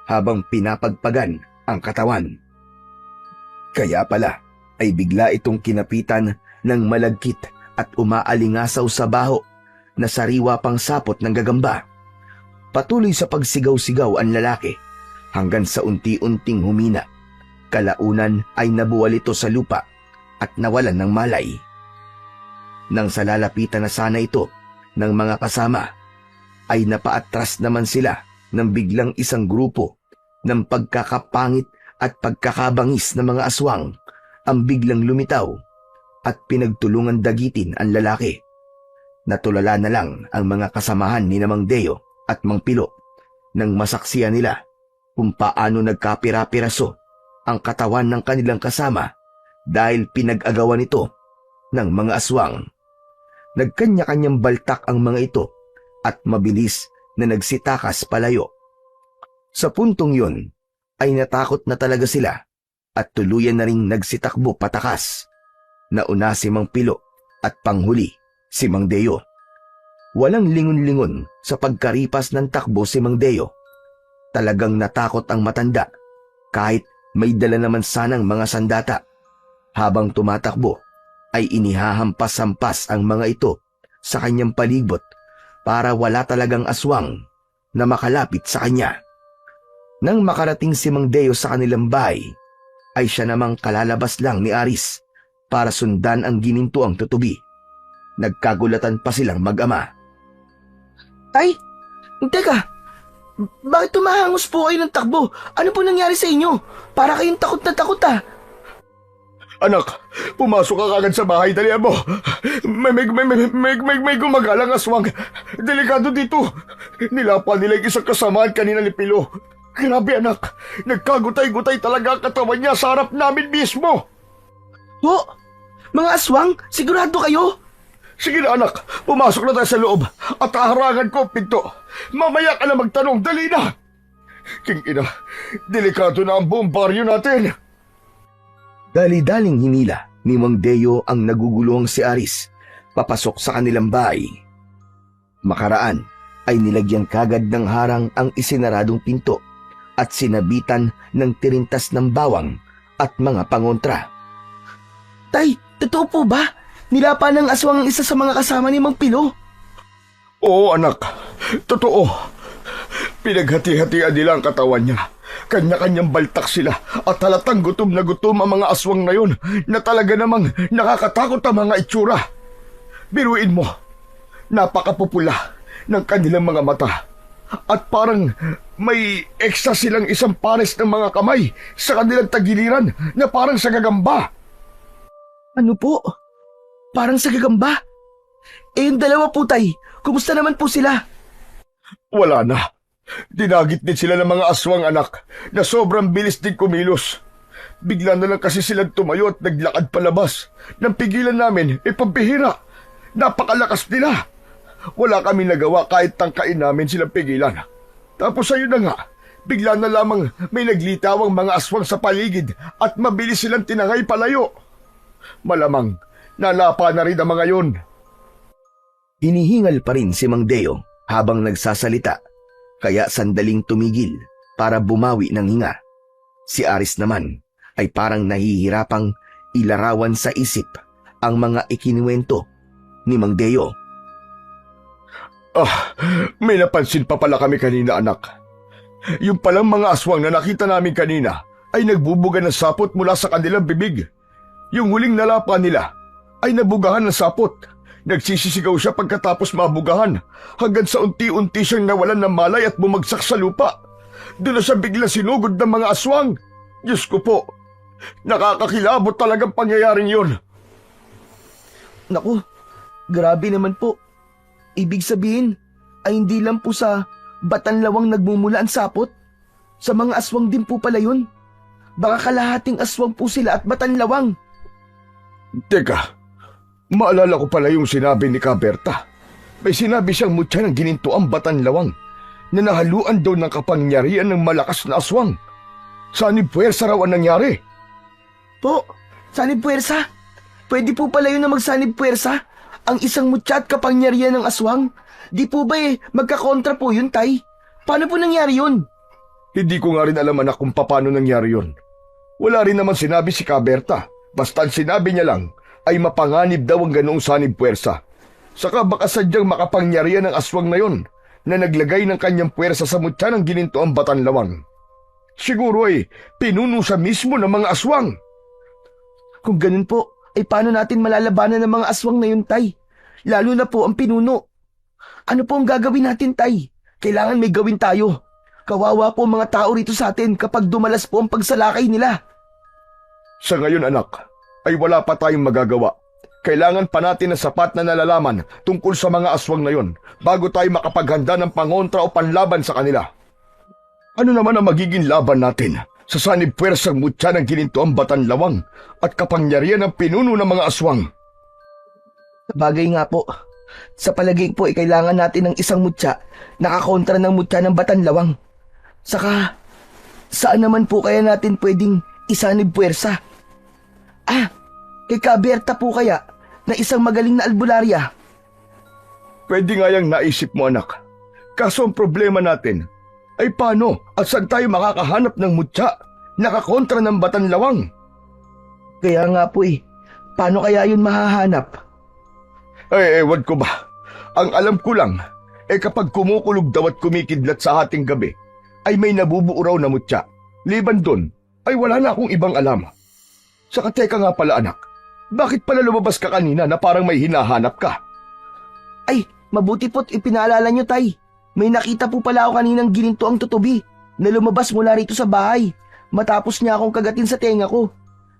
habang pinapagpagan ang katawan. Kaya pala ay bigla itong kinapitan ng malagkit at umaalingasaw sa baho na sariwa pang sapot ng gagamba. Patuloy sa pagsigaw-sigaw ang lalaki hanggang sa unti-unting humina. Kalaunan ay nabuwal ito sa lupa at nawalan ng malay. Nang sa lalapitan na sana ito ng mga kasama, ay napaatras naman sila ng biglang isang grupo ng pagkakapangit at pagkakabangis ng mga aswang ang biglang lumitaw at pinagtulungan dagitin ang lalaki. Natulala na lang ang mga kasamahan ni Mang Deo at Mang Pilo nang masaksiyan nila kung paano nagkapira-piraso ang katawan ng kanilang kasama dahil pinag-agawan ito ng mga aswang. Nagkanya-kanyang baltak ang mga ito at mabilis na nagsitakas palayo. Sa puntong yun ay natakot na talaga sila at tuluyan na ring nagsitakbo patakas. Nauna si Mang Pilo at panghuli si Mang Deo. Walang lingon-lingon sa pagkaripas ng takbo si Mang Deo. Talagang natakot ang matanda kahit may dala naman sanang mga sandata. Habang tumatakbo ay inihahampas-hampas ang mga ito sa kanyang palibot para wala talagang aswang na makalapit sa kanya. Nang makarating si Mang Deo sa kanilang bahay, ay siya namang kalalabas lang ni Aris para sundan ang ginintuang tutubi. Nagkagulatan pa silang mag-ama. Tay, teka, bakit tumahangos po kayo ng takbo? Ano po nangyari sa inyo? Para kayong takot na takot ah. Anak, pumasok ka kagad sa bahay, dalihan mo. May gumagalang aswang. Delikado dito. Nilapan nila yung isang kasamaan kanina ni Pilo. Grabe anak, nagkagutay-gutay talaga ang katawan niya sa harap namin mismo. Ho, mga aswang, sigurado kayo? Sige na anak, pumasok na tayo sa loob at haharangan ko ang pinto. Mamaya ka na magtanong, dali na. King ina, delikado na ang buong baryo natin. Dali-daling hinila ni Mang Deo ang naguguluhang si Aris papasok sa kanilang bahay. Makaraan ay nilagyan kagad ng harang ang isinaradong pinto at sinabitan ng tirintas ng bawang at mga pangontra. Tay, totoo po ba? Nilapan ng aswang ang isa sa mga kasama ni Mang Pilo? Oo anak, totoo. Pinaghati-hatian nila ang katawan niya. Kanya-kanyang baltak sila at halatang gutom na gutom ang mga aswang na yun na talaga namang nakakatakot ang mga itsura. Biruin mo, napakapupula ng kanilang mga mata at parang may ekstra silang isang pares ng mga kamay sa kanilang tagiliran na parang sa gagamba. Ano po? Parang sa gagamba? Yung dalawa po tay, kumusta naman po sila? Wala na. Dinagit din sila ng mga aswang anak na sobrang bilis din kumilos. Bigla na lang kasi silang tumayo at naglakad palabas. Nang pigilan namin, pambihira. Napakalakas nila. Wala kami nagawa kahit tangkain namin silang pigilan. Tapos ayun na nga, bigla na lamang may naglitawang mga aswang sa paligid at mabilis silang tinangay palayo. Malamang, nalapa na rin ang mga yun. Hinihingal pa rin si Mang Deo habang nagsasalita, kaya sandaling tumigil para bumawi ng hinga. Si Aris naman ay parang nahihirapang ilarawan sa isip ang mga ikinuwento ni Mang Deo. May napansin pa pala kami kanina anak. Yung palang mga aswang na nakita namin kanina ay nagbubuga ng sapot mula sa kanilang bibig. Yung huling nalapa nila ay nabugahan ng sapot. Nagsisisigaw siya pagkatapos mabugahan hanggang sa unti-unti siyang nawalan ng malay at bumagsak sa lupa. Doon na siya bigla sinugod ng mga aswang. Diyos ko po, nakakakilabot talagang pangyayaring yun. Naku, grabe naman po. Ibig sabihin ay hindi lang po sa Batanlawang nagmumula ang sapot. Sa mga aswang din po pala yun. Baka kalahating aswang po sila at Batanlawang. Teka, maalala ko pala yung sinabi ni Kaberta. May sinabi siyang mutya ng ginintuang Batanlawang na nahaluan daw ng kapangyarihan ng malakas na aswang. Sanib puwersa raw ang nangyari. Po, sanib puwersa? Pwede po pala yun na magsanib puwersa? Ang isang mutya at kapangyarihan ng aswang? Di po ba magkakontra po yun, tay? Paano po nangyari yun? Hindi ko nga rin alam anak kung paano nangyari yun. Wala rin naman sinabi si Kaberta. Basta ang sinabi niya lang ay mapanganib daw ang ganoong sanib puwersa. Saka baka sadyang makapangyarihan ng aswang na yon na naglagay ng kanyang puwersa sa mutya ng ginintuang Batanlawang. Siguro ay pinuno siya mismo ng mga aswang. Kung ganun po, ay paano natin malalabanan ng mga aswang na yun, tay? Lalo na po ang pinuno. Ano po ang gagawin natin, tay? Kailangan may gawin tayo. Kawawa po ang mga tao rito sa atin kapag dumalas po ang pagsalakay nila. Sa ngayon anak, ay wala pa tayong magagawa. Kailangan pa natin ng sapat na nalalaman tungkol sa mga aswang na yon bago tayo makapaghanda ng pangontra o panlaban sa kanila. Ano naman ang magiging laban natin sa sanib puwersang mutya ng ginintuang Batanlawang at kapangyarihan ng pinuno ng mga aswang? Bagay nga po. Sa palagay po ay kailangan natin ng isang mutya nakakontra ng mutya ng Batanlawang. Saka, saan naman po kaya natin pwedeng isanib puwersa? Kay Kaberta po kaya na isang magaling na albularya. Pwede nga yung naisip mo anak. Kaso ang problema natin ay paano at saan tayo makakahanap ng mutya nakakontra ng Batanlawang? Kaya nga po paano kaya yun mahahanap? Ewan ko ba. Ang alam ko lang, kapag kumukulog daw at kumikidlat sa ating gabi, ay may nabubuo raw na mutya. Liban doon ay wala na akong ibang alam. Saka teka nga pala anak, bakit pala lumabas ka kanina na parang may hinahanap ka? Ay, mabuti po't ipinaalala nyo, tay. May nakita po pala ako kaninang gininto ang tutubi na lumabas mula rito sa bahay matapos niya akong kagatin sa tenga ko.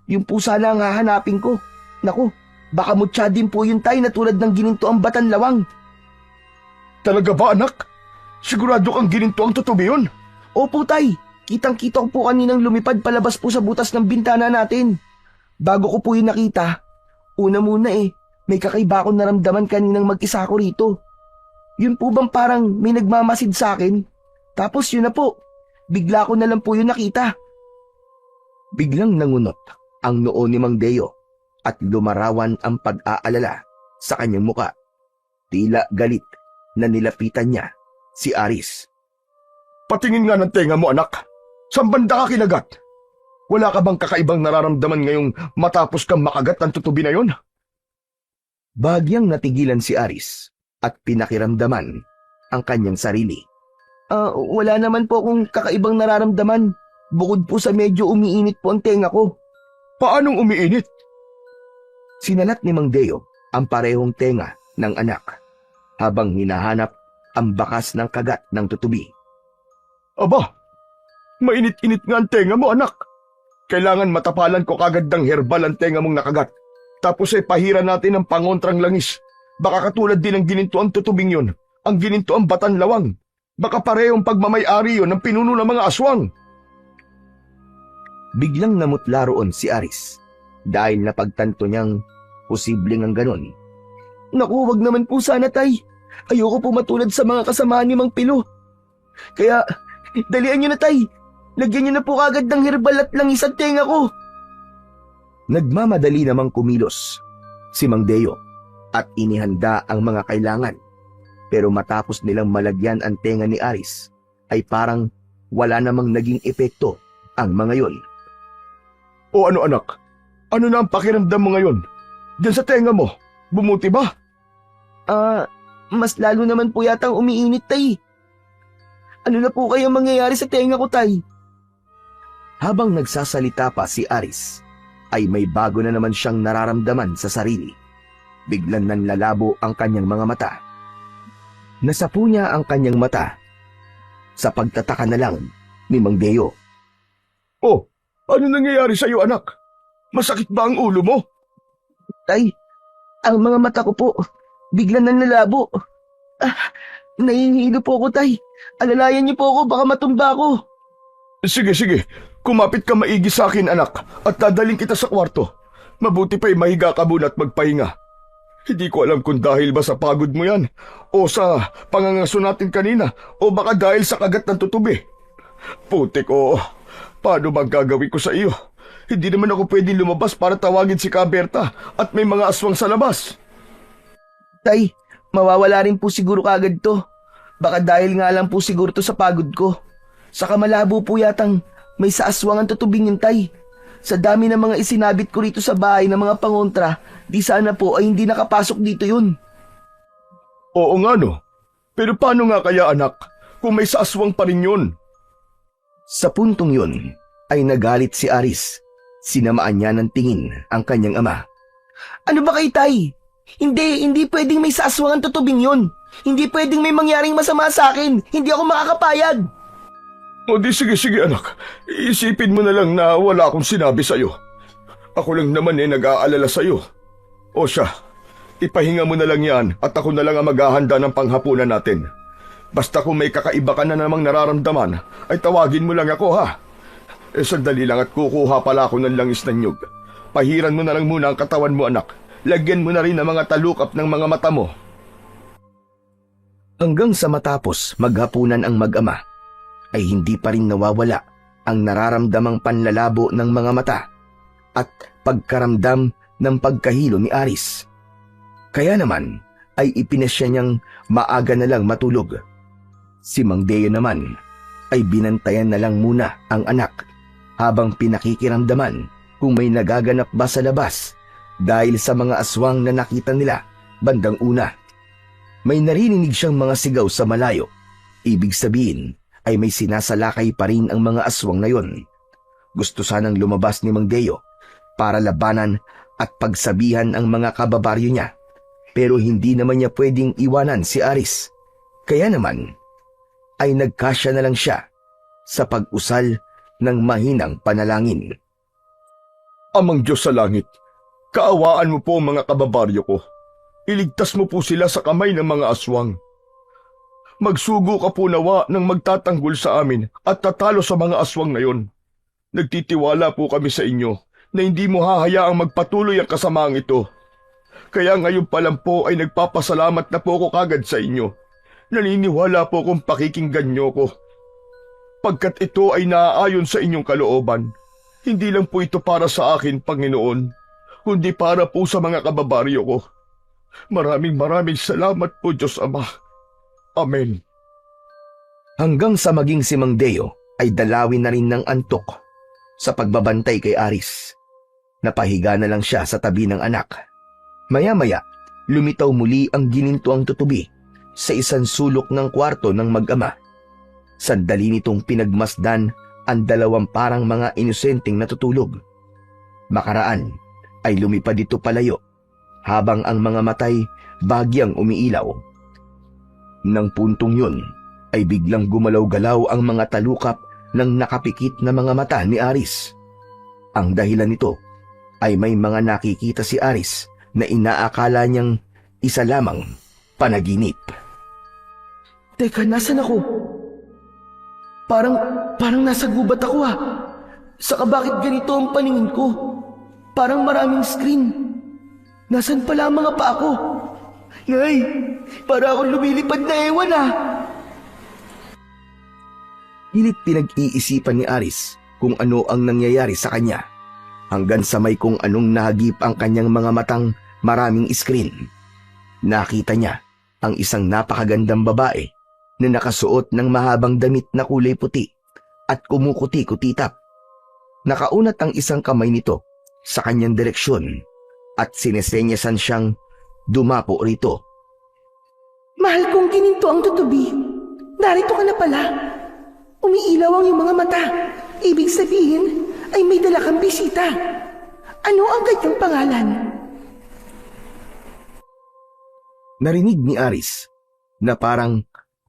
Yung po sana ang hahanapin ko. Naku, baka mutya din po yun, tay, na tulad ng gininto ang batanlawang. Talaga ba anak? Sigurado kang gininto ang tutubi yun? Opo, tay. Kitang-kita ko po kaninang lumipad palabas po sa butas ng bintana natin. Bago ko po yun nakita, una muna may kakaiba akong naramdaman kaninang mag-isa ako rito. Yun po bang parang may nagmamasid sa akin? Tapos yun na po, bigla ko na lang po yun nakita. Biglang nangunot ang noo ni Mang Deo at lumarawan ang pag-aalala sa kanyang muka. Tila galit na nilapitan niya si Aris. Patingin nga ng tenga mo anak. Saan banda ka kinagat? Wala ka bang kakaibang nararamdaman ngayong matapos kang makagat ng tutubi na yon? Bagyang natigilan si Aris at pinakiramdaman ang kanyang sarili. Wala naman po akong kakaibang nararamdaman. Bukod po sa medyo umiinit po ang tenga ko. Paanong umiinit? Sinalat ni Mang Deo ang parehong tenga ng anak habang hinahanap ang bakas ng kagat ng tutubi. Aba, mainit-init nga ang tenga mo anak. Kailangan matapalan ko kagad ng herbal ang tenga mong nakagat. Tapos ay pahira natin ng pangontrang langis. Baka katulad din ng gininto ang tutubing yun, ang gininto ang batanlawang. Baka parehong pagmamay-ari yun ng pinuno ng mga aswang. Biglang namutla roon si Aris dahil napagtanto niyang posibleng ang ganon. Naku, wag naman po sana, tay. Ayoko po matulad sa mga kasamahan ni Mang Pilo. Kaya, dalian nyo na, tay. Lagyan nyo na po kagad ng herbal at langis ang tenga ko. Nagmamadali namang kumilos si Mang Deo at inihanda ang mga kailangan. Pero matapos nilang malagyan ang tenga ni Aris, ay parang wala namang naging epekto ang mga yon. O ano anak? Ano na ang pakiramdam mo ngayon? Diyan sa tenga mo, bumuti ba? Mas lalo naman po yatang umiinit, tay. Ano na po kayang mangyayari sa tenga ko, tay? Habang nagsasalita pa si Aris, ay may bago na naman siyang nararamdaman sa sarili. Biglang nanlalabo ang kanyang mga mata. Nasapu niya ang kanyang mata sa pagtataka na lang ni Mang Deo. Oh, ano nangyayari sa iyo anak? Masakit ba ang ulo mo? Tay, ang mga mata ko po, biglang nanlalabo. Nahihilo po ako, tay. Alalayan niyo po ako, baka matumba ako. Sige, kumapit ka maigi sa akin anak at dadaling kita sa kwarto. Mabuti pa'y mahiga ka muna at magpahinga. Hindi ko alam kung dahil ba sa pagod mo yan o sa pangangaso natin kanina o baka dahil sa kagat ng tutubi. Putik o, paano ba gagawin ko sa iyo? Hindi naman ako pwedeng lumabas para tawagin si Kaberta at may mga aswang sa labas. Tay, mawawala rin po siguro kagad to. Baka dahil nga lang po siguro to sa pagod ko. Saka malabo po yatang may sa aswang ang tutubing yun, tay. Sa dami ng mga isinabit ko rito sa bahay ng mga pangontra, di sana po ay hindi nakapasok dito yun. Oo nga no, pero paano nga kaya anak kung may sa aswang pa rin yun? Sa puntong yun ay nagalit si Aris. Sinamaan niya ng tingin ang kanyang ama. Ano ba kay, tay? Hindi pwedeng may sa aswang ang tutubing yun. Hindi pwedeng may mangyaring masama sa akin. Hindi ako makakapayag. O di sige anak, isipin mo na lang na wala akong sinabi sa'yo. Ako lang naman nag-aalala sa'yo. O siya, ipahinga mo na lang yan at ako na lang ang maghahanda ng panghapunan natin. Basta kung may kakaiba ka na namang nararamdaman, ay tawagin mo lang ako ha. Sandali lang at kukuha pala ako ng langis ng nyug. Pahiran mo na lang muna ang katawan mo anak. Lagyan mo na rin ang mga talukap ng mga mata mo. Hanggang sa matapos maghapunan ang mag-ama, ay hindi pa rin nawawala ang nararamdamang panlalabo ng mga mata at pagkaramdam ng pagkahilo ni Aris. Kaya naman ay ipinasya niyang maaga na lang matulog. Si Mang Deo naman ay binantayan na lang muna ang anak habang pinakikiramdaman kung may nagaganap ba sa labas dahil sa mga aswang na nakita nila bandang una. May narinig siyang mga sigaw sa malayo. Ibig sabihin ay may sinasalakay pa rin ang mga aswang na yon. Gusto sanang lumabas ni Mang Deo para labanan at pagsabihan ang mga kababaryo niya, pero hindi naman niya pwedeng iwanan si Aris. Kaya naman ay nagkasya na lang siya sa pag-usal ng mahinang panalangin. Amang Diyos sa langit, kaawaan mo po ang mga kababaryo ko. Iligtas mo po sila sa kamay ng mga aswang. Magsugo ka po nawa ng magtatanggol sa amin at tatalo sa mga aswang na yon. Nagtitiwala po kami sa inyo na hindi mo hahayaang magpatuloy ang kasamaang ito. Kaya ngayon pa lang po ay nagpapasalamat na po ako kagad sa inyo. Naniniwala po kung pakikinggan nyo ko. Pagkat ito ay naaayon sa inyong kalooban, hindi lang po ito para sa akin, Panginoon, kundi para po sa mga kababaryo ko. Maraming salamat po, Diyos Ama. Amen. Hanggang sa maging si Mang Deo ay dalawin na rin ng antok sa pagbabantay kay Aris. Napahiga na lang siya sa tabi ng anak. Maya-maya, lumitaw muli ang ginintuang tutubi sa isang sulok ng kwarto ng mag-ama. Sandali nitong pinagmasdan ang dalawang parang mga inosenteng natutulog. Makaraan ay lumipad ito palayo habang ang mga matay bagyang umiilaw. Nang puntong yun ay biglang gumalaw-galaw ang mga talukap ng nakapikit na mga mata ni Aris. Ang dahilan nito ay may mga nakikita si Aris na inaakala niyang isa lamang panaginip. Teka, nasan ako? Parang nasa gubat ako ah. Saka bakit ganito ang paningin ko? Parang maraming screen. Nasaan pala ang mga paa ko? Nay, para akong lumilipad na ewan ah. Pilit pinag-iisipan ni Aris kung ano ang nangyayari sa kanya, hanggang sa may kung anong nahagip ang kanyang mga matang maraming screen. Nakita niya ang isang napakagandang babae na nakasuot ng mahabang damit na kulay puti at kumukuti-kutitap. Nakaunat ang isang kamay nito sa kanyang direksyon at sinesenyasan siyang dumapo rito. Mahal kong gininto ang tutubi. Narito ka na pala. Umiilaw ang iyong mga mata. Ibig sabihin ay may dala kang bisita. Ano ang kanyang pangalan? Narinig ni Aris na parang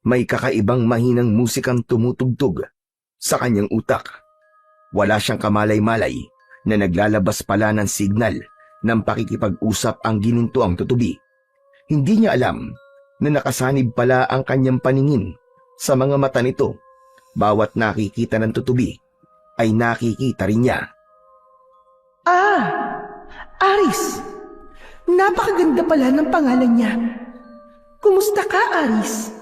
may kakaibang mahinang musikang tumutugtog sa kanyang utak. Wala siyang kamalay-malay na naglalabas pala ng signal ng pakikipag-usap ang ginintuang tutubi. Hindi niya alam na nakasanib pala ang kanyang paningin sa mga mata nito. Bawat nakikita ng tutubi ay nakikita rin niya. Ah, Aris. Napakaganda pala ng pangalan niya. Kumusta ka, Aris?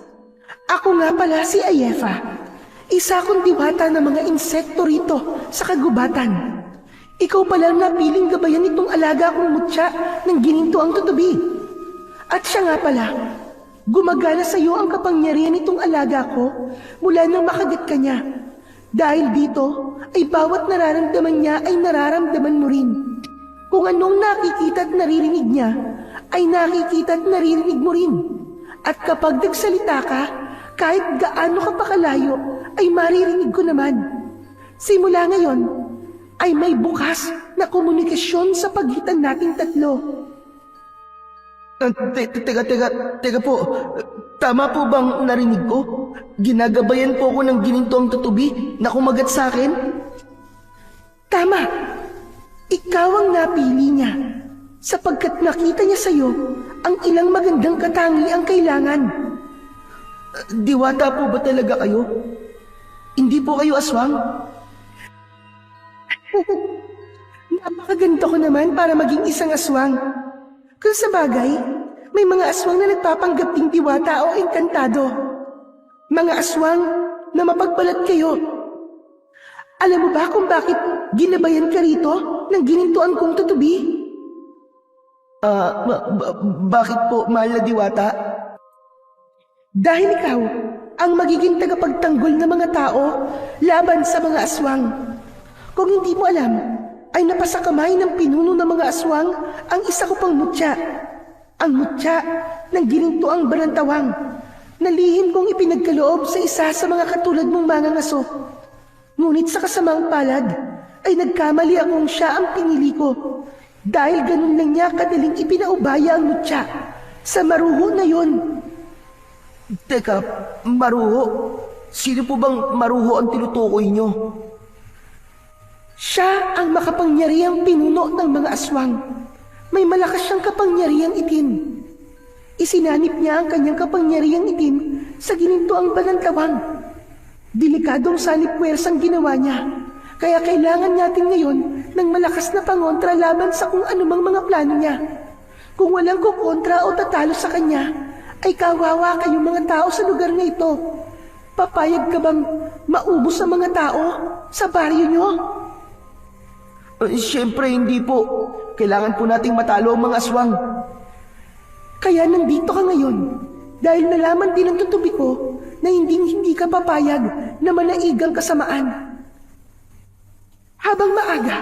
Ako nga pala si Ayefa. Isa akong diwata ng mga insekto rito sa kagubatan. Ikaw pala ang napiling gabayan nitong alaga kong mutya ng gininto ang tutubi. At siya nga pala, gumagana sa iyo ang kapangyarihan nitong alaga ko mula nang makagat ka niya. Dahil dito ay bawat nararamdaman niya ay nararamdaman mo rin. Kung anong nakikita at naririnig niya ay nakikita at naririnig mo rin. At kapag nagsalita ka, kahit gaano ka pa kalayo, ay maririnig ko naman. Simula ngayon, ay may bukas na komunikasyon sa pagitan nating tatlo. Teka po, tama po bang narinig ko? Ginagabayan po ako ng ginintong tutubi na kumagat sa akin? Tama, ikaw ang napili niya sapagkat nakita niya sa iyo ang ilang magandang katangiang kailangan. Diwata po ba talaga kayo? Hindi po kayo aswang? Napakaganda ko naman para maging isang aswang. Kung sa bagay, may mga aswang na nagpapanggap ding diwata o engkantado. Mga aswang na mapagbalat kayo. Alam mo ba kung bakit ginabayan ka rito ng ginintuan kong tutubi? Bakit po, mahal na diwata? Dahil ikaw ang magiging tagapagtanggol ng mga tao laban sa mga aswang. Kung hindi mo alam, ay napasakamay ng pinuno ng mga aswang ang isa ko pang mutya. Ang mutya ng ginintuang Banantawang na lihim kong ipinagkaloob sa isa sa mga katulad mong mangangaso. Ngunit sa kasamang palad ay nagkamali akong siya ang pinili ko dahil ganun lang niya kadaling ipinaubaya ang mutya sa maruho na yon. Teka, maruho? Sino po bang maruho ang tinutukoy nyo? Siya ang makapangyarihang pinuno ng mga aswang. May malakas siyang kapangyarihang itim. Isinanip niya ang kanyang kapangyarihang itim sa ginintuang banantawang. Delikadong sanip-pwersang ginawa niya, kaya kailangan natin ngayon ng malakas na pangontra laban sa kung anumang mga plano niya. Kung walang kukontra o tatalo sa kanya, ay kawawa kayong mga tao sa lugar na ito. Papayag ka bang maubos ang mga tao sa baryo niyo? Siyempre hindi po. Kailangan po nating matalo ang mga aswang. Kaya nandito ka ngayon dahil nalaman din ng tutubi ko na hindi ka papayag na manaigang kasamaan. Habang maaga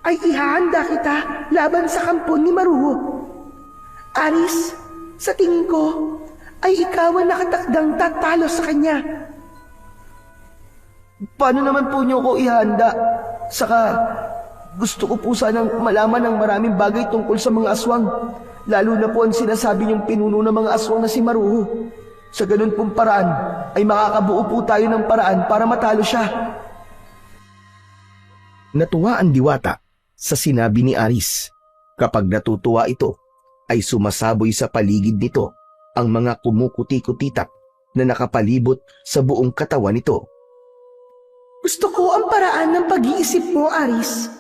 ay ihahanda kita laban sa kampon ni Maruho. Aris, sa tingin ko ay ikaw ang nakatakdang tatalo sa kanya. Paano naman po niyo ko ihanda? Saka gusto ko po sanang malaman ng maraming bagay tungkol sa mga aswang. Lalo na po ang sinasabi niyong pinuno ng mga aswang na si Maruho. Sa ganun pong paraan ay makakabuo po tayo ng paraan para matalo siya. Natuwa ang Diwata sa sinabi ni Aris. Kapag natutuwa ito, ay sumasaboy sa paligid nito ang mga kumukuti-kutitap na nakapalibot sa buong katawan nito. Gusto ko ang paraan ng pag-iisip mo, Aris.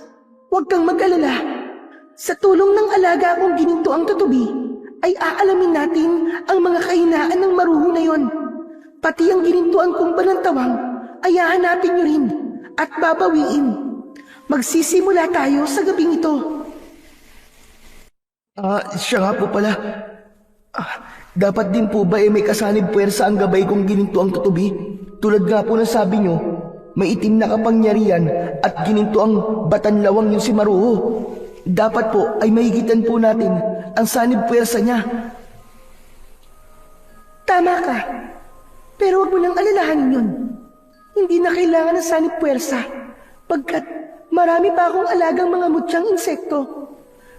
Huwag kang mag-alala. Sa tulong ng alaga kong gininto ang tutubi, ay aalamin natin ang mga kahinaan ng Maruho na yon. Pati ang ginintuan kong banantawang ay hahanapin nyo rin at babawiin. Magsisimula tayo sa gabing ito. Siya nga po pala. Dapat din po ba may kasanib puwersa ang gabay kong gininto ang tutubi? Tulad nga po ng sabi nyo, may itim na kapangyarihan at gininto ang batanlawang yung si Maruho. Dapat po ay mahigitan po natin ang sanib puwersa niya. Tama ka. Pero huwag mo nang alalahanin yun. Hindi na kailangan ng sanib puwersa. Pagkat marami pa akong alagang mga mutyang insekto.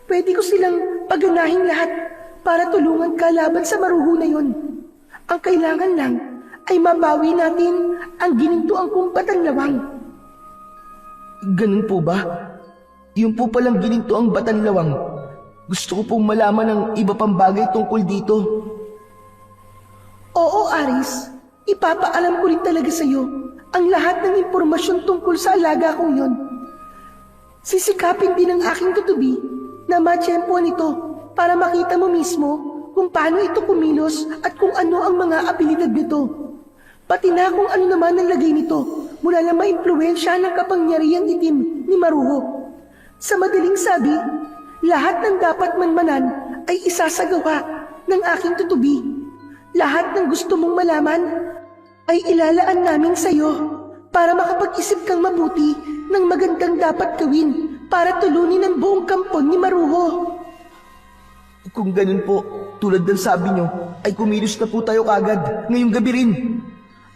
Pwede ko silang paganahin lahat para tulungan ka laban sa Maruho na yun. Ang kailangan lang ay mabawi natin ang ginintuang kong batanlawang. Ganun po ba? Yung po palang gininto ang batanlawang. Gusto ko pong malaman ng iba pang bagay tungkol dito. Oo, Aris. Ipapaalam ko rin talaga sa iyo ang lahat ng impormasyon tungkol sa alaga kong yon. Sisikapin din ng aking tutubi na matsyempoan ito para makita mo mismo kung paano ito kumilos at kung ano ang mga abilidad nito. Pati na kung ano naman ang lagay nito mula na maimpluwensya ng kapangyarihang itim ni Maruho. Sa madaling sabi, lahat ng dapat manmanan ay isasagawa ng aking tutubi. Lahat ng gusto mong malaman ay ilalaan namin sa iyo para makapag-isip kang mabuti ng magandang dapat gawin para tulunin ang buong kampon ni Maruho. Kung ganun po, tulad ng sabi nyo, ay kumilos na po tayo kagad ngayong gabi rin.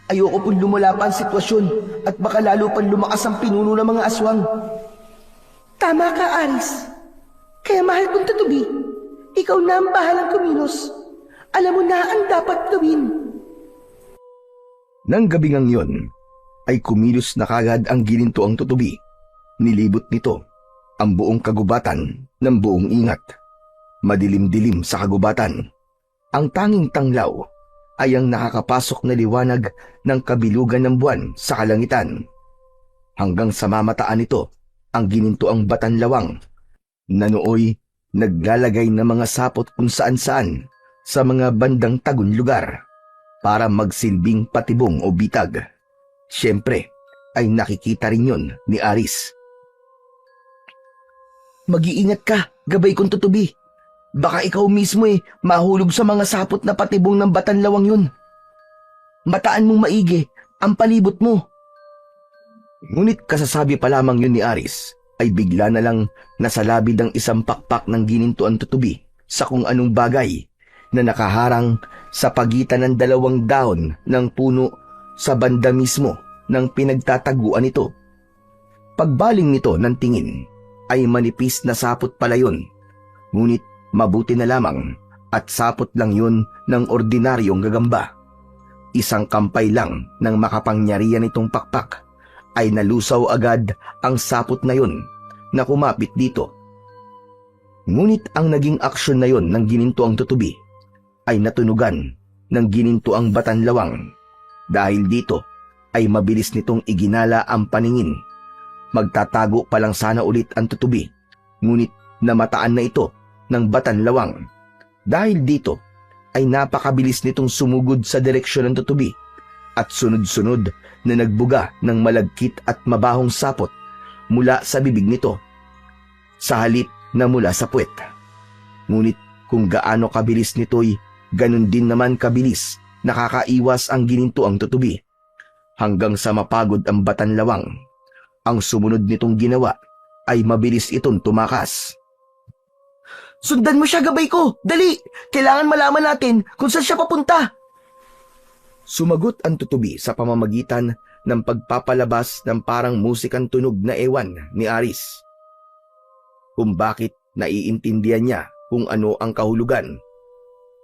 Ayoko pong lumala pa ang sitwasyon at baka lalo pang lumakas ang pinuno ng mga aswang. Tama ka, Aris. Kaya mahal kong tutubi, ikaw na ang bahalang kumilos. Alam mo na ang dapat gawin. Nang gabingang yon, ay kumilos na kagad ang ginintuang tutubi. Nilibot nito ang buong kagubatan ng buong ingat. Madilim-dilim sa kagubatan. Ang tanging tanglaw ay ang nakakapasok na liwanag ng kabilugan ng buwan sa kalangitan. Hanggang sa mamataan nito ang ginintuang batanlawang na nooy naglalagay ng mga sapot kung saan-saan sa mga bandang tagun lugar para magsilbing patibong o bitag. Siyempre ay nakikita rin yun ni Aris. Mag-iingat ka, gabay kong tutubi. Baka ikaw mismo mahulog sa mga sapot na patibong ng batanlawang yun. Mataan mong maigi ang palibot mo. Ngunit kasasabi pa lamang yun ni Aris ay bigla na lang nasalabid ang isang pakpak ng ginintuan tutubi sa kung anong bagay na nakaharang sa pagitan ng dalawang dahon ng puno sa banda mismo ng pinagtataguan nito. Pagbaling nito ng tingin ay manipis na sapot pala yun, ngunit mabuti na lamang at sapot lang yun ng ordinaryong gagamba. Isang kampay lang ng makapangyarihan nitong pakpak ay nalusaw agad ang sapot na yun na kumapit dito. Ngunit ang naging aksyon na yun ng ginintuang tutubi ay natunugan ng ginintuang batanlawang. Dahil dito ay mabilis nitong iginala ang paningin. Magtatago pa lang sana ulit ang tutubi, ngunit namataan na ito ng batanlawang. Dahil dito ay napakabilis nitong sumugod sa direksyon ng tutubi at sunod-sunod na nagbuga ng malagkit at mabahong sapot mula sa bibig nito, sa halip na mula sa puwet. Ngunit kung gaano kabilis nito'y ganun din naman kabilis nakakaiwas ang ginintuang tutubi, hanggang sa mapagod ang batanlawang. Ang sumunod nitong ginawa ay mabilis itong tumakas. Sundan mo siya, gabay ko! Dali! Kailangan malaman natin kung saan siya papunta! Sumagot ang tutubi sa pamamagitan ng pagpapalabas ng parang musikang tunog na ewan ni Aris. Kung bakit naiintindihan niya kung ano ang kahulugan.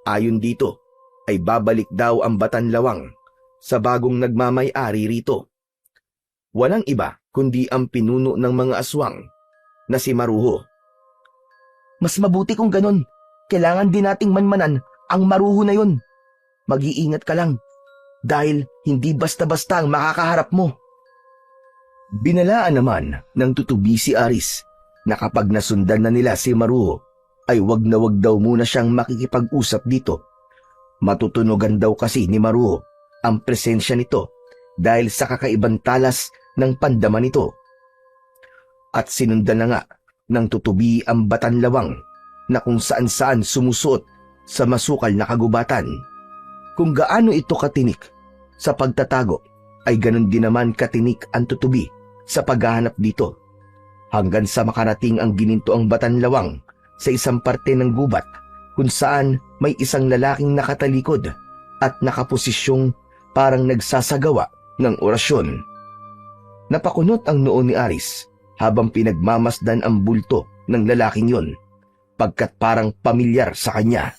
Ayon dito ay babalik daw ang batanlawang sa bagong nagmamay-ari rito. Walang iba kundi ang pinuno ng mga aswang na si Maruho. Mas mabuti kung ganun. Kailangan din nating manmanan ang Maruho na yun. Mag-iingat ka lang, dahil hindi basta-basta ang makakaharap mo. Binalaan naman ng tutubi si Aris na kapag nasundan na nila si Maruho ay wag na wag daw muna siyang makikipag-usap dito. Matutunugan daw kasi ni Maruho ang presensya nito dahil sa kakaibang talas ng pandama nito. At sinundan na nga ng tutubi ang batanlawang na kung saan-saan sumusuot sa masukal na kagubatan. Kung gaano ito katinik sa pagtatago ay ganun din naman katinik ang tutubi sa paghahanap dito, hanggang sa makarating ang ginintuang batanlawang sa isang parte ng gubat kung saan may isang lalaking nakatalikod at nakaposisyong parang nagsasagawa ng orasyon. Napakunot ang noo ni Aris habang pinagmamasdan ang bulto ng lalaking yon, pagkat parang pamilyar sa kanya.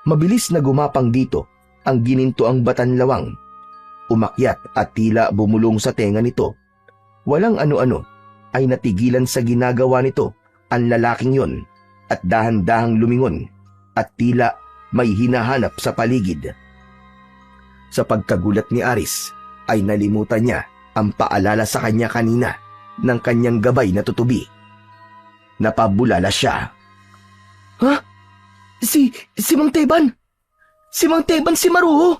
Mabilis na gumapang dito ang ginintuang batanlawang. Umakyat at tila bumulong sa tenga nito. Walang ano-ano ay natigilan sa ginagawa nito ang lalaking yon at dahan-dahang lumingon at tila may hinahanap sa paligid. Sa pagkagulat ni Aris ay nalimutan niya ang paalala sa kanya kanina ng kanyang gabay na tutubi. Napabulala siya. Ha? Si Mang Teban! Si Mang Teban, si Maruho!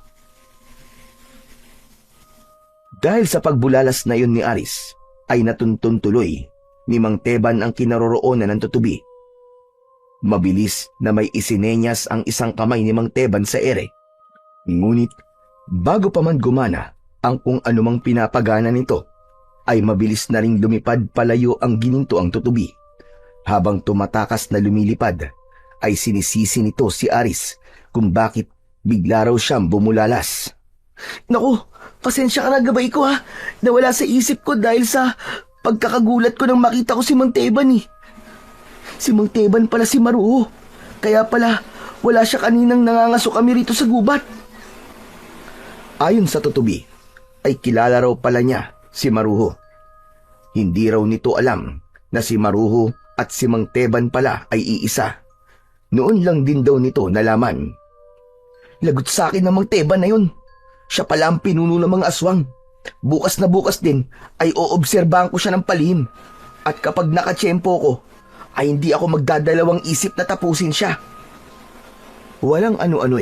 Dahil sa pagbulalas na yun ni Aris, ay natuntun tuloy ni Mang Teban ang kinaroroonan ng tutubi. Mabilis na may isinenyas ang isang kamay ni Mang Teban sa ere. Ngunit bago pa man gumana ang kung anumang pinapagana nito, ay mabilis na ring lumipad palayo ang ginintuang tutubi. Habang tumatakas na lumilipad, ay sinisisi nito si Aris kung bakit bigla raw siyang bumulalas. Naku, pasensya ka na, gabay ko ha. Nawala sa isip ko dahil sa pagkakagulat ko nang makita ko si Mang Teban eh. Si Mang Teban pala si Maruho. Kaya pala wala siya kaninang nangangaso kami rito sa gubat. Ayon sa tutubi, ay kilala raw pala niya si Maruho. Hindi raw nito alam na si Maruho at si Mang Teban pala ay iisa. Noon lang din daw nito nalaman. Lagot sa akin ng Mang Teban na yun. Siya pala ang pinuno ng mga aswang. Bukas na bukas din ay oobserbahan ko siya ng palihim. At kapag nakatsyempo ko, ay hindi ako magdadalawang isip na tapusin siya. Walang ano-ano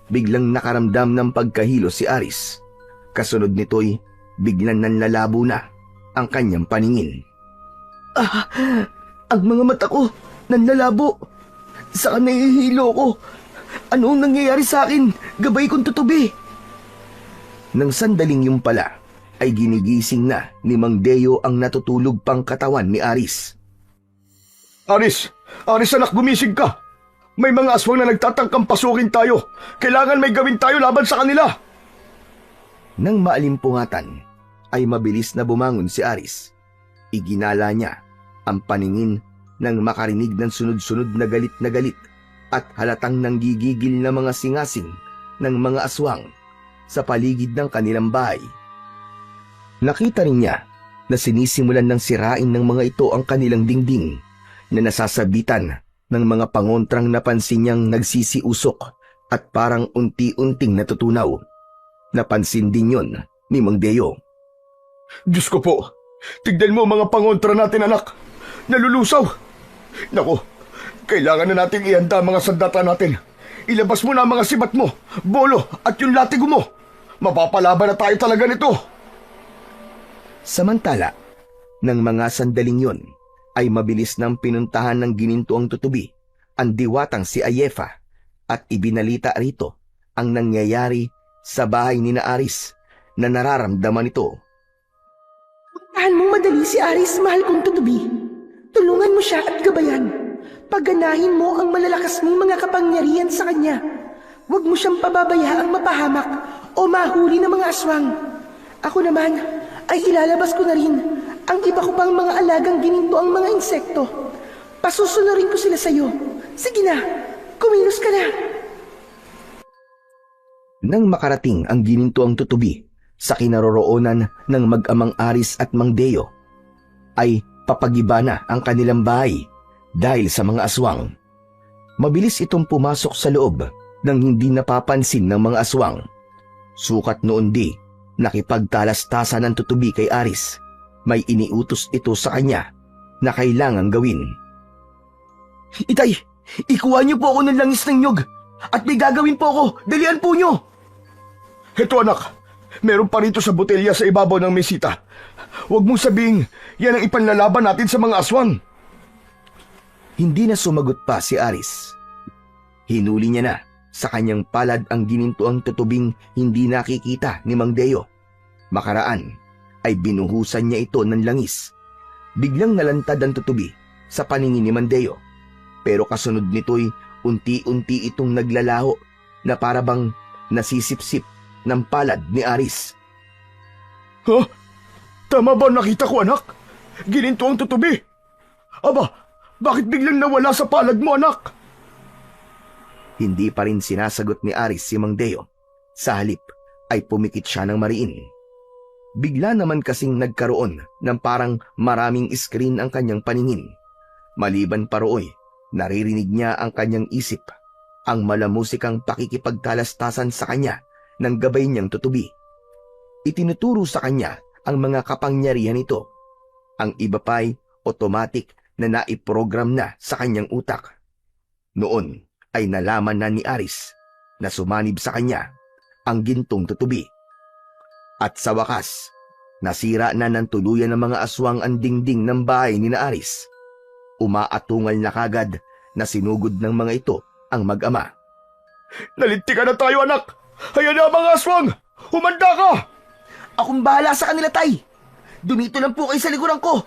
biglang nakaramdam ng pagkahilo si Aris. Kasunod nito'y biglang nanlalabo na ang kanyang paningin. Ang mga mata ko, nanlalabo. Saka nahihilo ko. Ano ang nangyayari sa akin? Gabay kong tutubi. Nang sandaling yung pala, ay ginigising na ni Mang Deo ang natutulog pang katawan ni Aris. Aris! Aris, anak, gumising ka! May mga aswang na nagtatangkang pasukin tayo. Kailangan may gawin tayo laban sa kanila. Nang maalimpungatan, ay mabilis na bumangon si Aris. Iginala niya ang paningin nang makarinig ng sunod-sunod na galit at halatang nanggigigil na mga singasing ng mga aswang sa paligid ng kanilang bahay. Nakita rin niya na sinisimulan ng sirain ng mga ito ang kanilang dingding na nasasabitan ng mga pangontrang napansin niyang nagsisiusok at parang unti-unting natutunaw. Napansin din yon ni Mang Deo. Diyos ko po, tignan mo mga pangontra natin, anak. Nalulusaw. Naku, kailangan na natin ihanda mga sandata natin. Ilabas mo na ang mga sibat mo, bolo at yung latigo mo. Mapapalaban na tayo talaga nito. Samantala, ng mga sandaling yon, ay mabilis nang pinuntahan ng gininto ang tutubi, ang diwatang si Ayefa, at ibinalita rito ang nangyayari sa bahay ni Aris na nararamdaman ito. Puntahan mong madali si Aris, mahal kong tutubi. Tulungan mo siya at gabayan. Pagganahin mo ang malalakas mong mga kapangyarihan sa kanya. Huwag mo siyang pababayaang mapahamak o mahuli ng mga aswang. Ako naman ay ilalabas ko na rin ang iba ko pang mga alagang gininto ang mga insekto. Pasusunurin ko sila sa'yo. Sige na, kumilos ka na. Nang makarating ang gininto ang tutubi sa kinaroroonan ng mag-amang Aris at Mang Deo, ay papagiba na ang kanilang bahay dahil sa mga aswang. Mabilis itong pumasok sa loob nang hindi napapansin ng mga aswang. Sukat noon di, nakipagtalastasan ng tutubi kay Aris. May iniutos ito sa kanya na kailangang gawin. Itay, ikuha niyo po ako ng langis ng nyog at may gagawin po ako. Dalian po niyo. Heto anak, meron pa rito sa botelya sa ibabaw ng mesita. Huwag mong sabing yan ang ipanlalaban natin sa mga aswang. Hindi na sumagot pa si Aris. Hinuli niya na sa kanyang palad ang gininto ang tutubing hindi nakikita ni Mang Deo. Makaraan ay binuhusan niya ito ng langis. Biglang nalantad ang tutubi sa paningin ni Mang Deo. Pero kasunod nito'y unti-unti itong naglalaho na parabang nasisipsip ng palad ni Aris. Ha? Tama ba nakita ko, anak? Gininto ang tutubi. Aba, bakit biglang nawala sa palad mo, anak? Hindi pa rin sinasagot ni Aris si Mang Deo. Sa halip ay pumikit siya ng mariin. Bigla naman kasing nagkaroon ng parang maraming screen ang kanyang paningin. Maliban pa rooy, naririnig niya ang kanyang isip, ang malamusikang pakikipagkalastasan sa kanya ng gabay niyang tutubi. Itinuturo sa kanya ang mga kapangyarihan nito. Ang iba pa'y automatic na naiprogram na sa kanyang utak. Noon ay nalaman na ni Aris na sumanib sa kanya ang gintong tutubi. At sa wakas, nasira na ng tuluyan ng mga aswang ang dingding ng bahay ni Aris. Umaatungal na kagad na sinugod ng mga ito ang mag-ama. Nalintikan na tayo, anak! Hayaan na mga aswang! Humanda ka! Akong bahala sa kanila, tay. Dumito lang po kayo sa likuran ko.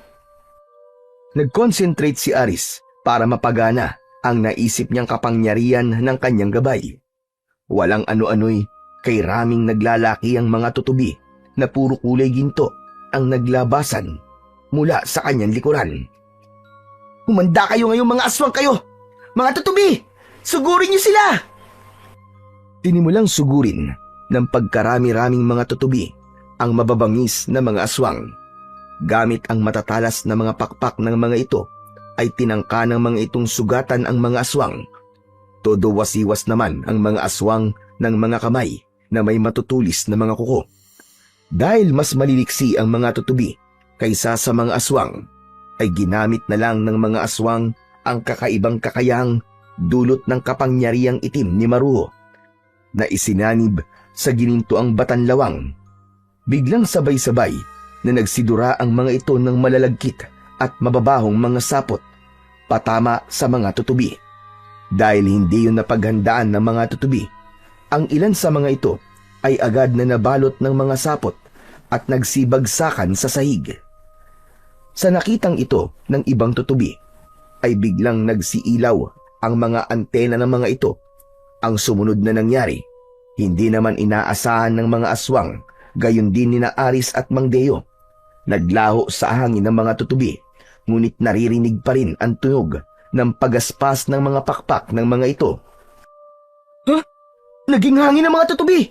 Nag-concentrate si Aris para mapagana ang naisip niyang kapangyarihan ng kanyang gabay. Walang ano-ano'y kay raming naglalaki ang mga tutubi na puro kulay ginto ang naglabasan mula sa kanyang likuran. Humanda kayo ngayong mga aswang kayo. Mga tutubi, sugurin niyo sila. Tinimulang sugurin ng pagkarami-raming mga tutubi ang mababangis na mga aswang. Gamit ang matatalas na mga pakpak ng mga ito, ay tinangka ng mga itong sugatan ang mga aswang. Todo wasiwas naman ang mga aswang ng mga kamay na may matutulis na mga kuko. Dahil mas maliliksi ang mga tutubi kaysa sa mga aswang, ay ginamit na lang ng mga aswang ang kakaibang kakayahang dulot ng kapangyarihang itim ni Maruho na isinanib sa gininto ang batanlawang. Biglang sabay-sabay na nagsidura ang mga ito ng malalagkit at mababahong mga sapot patama sa mga tutubi. Dahil hindi yun napaghandaan ng mga tutubi, ang ilan sa mga ito ay agad na nabalot ng mga sapot at nagsibagsakan sa sahig. Sa nakitang ito ng ibang tutubi, ay biglang nagsiilaw ang mga antena ng mga ito. Ang sumunod na nangyari, hindi naman inaasahan ng mga aswang, gayon din ni na Aris at Mang Deo. Naglaho sa hangin ng mga tutubi, ngunit naririnig pa rin ang tunog ng pagaspas ng mga pakpak ng mga ito. Naging hangin ng mga tutubi!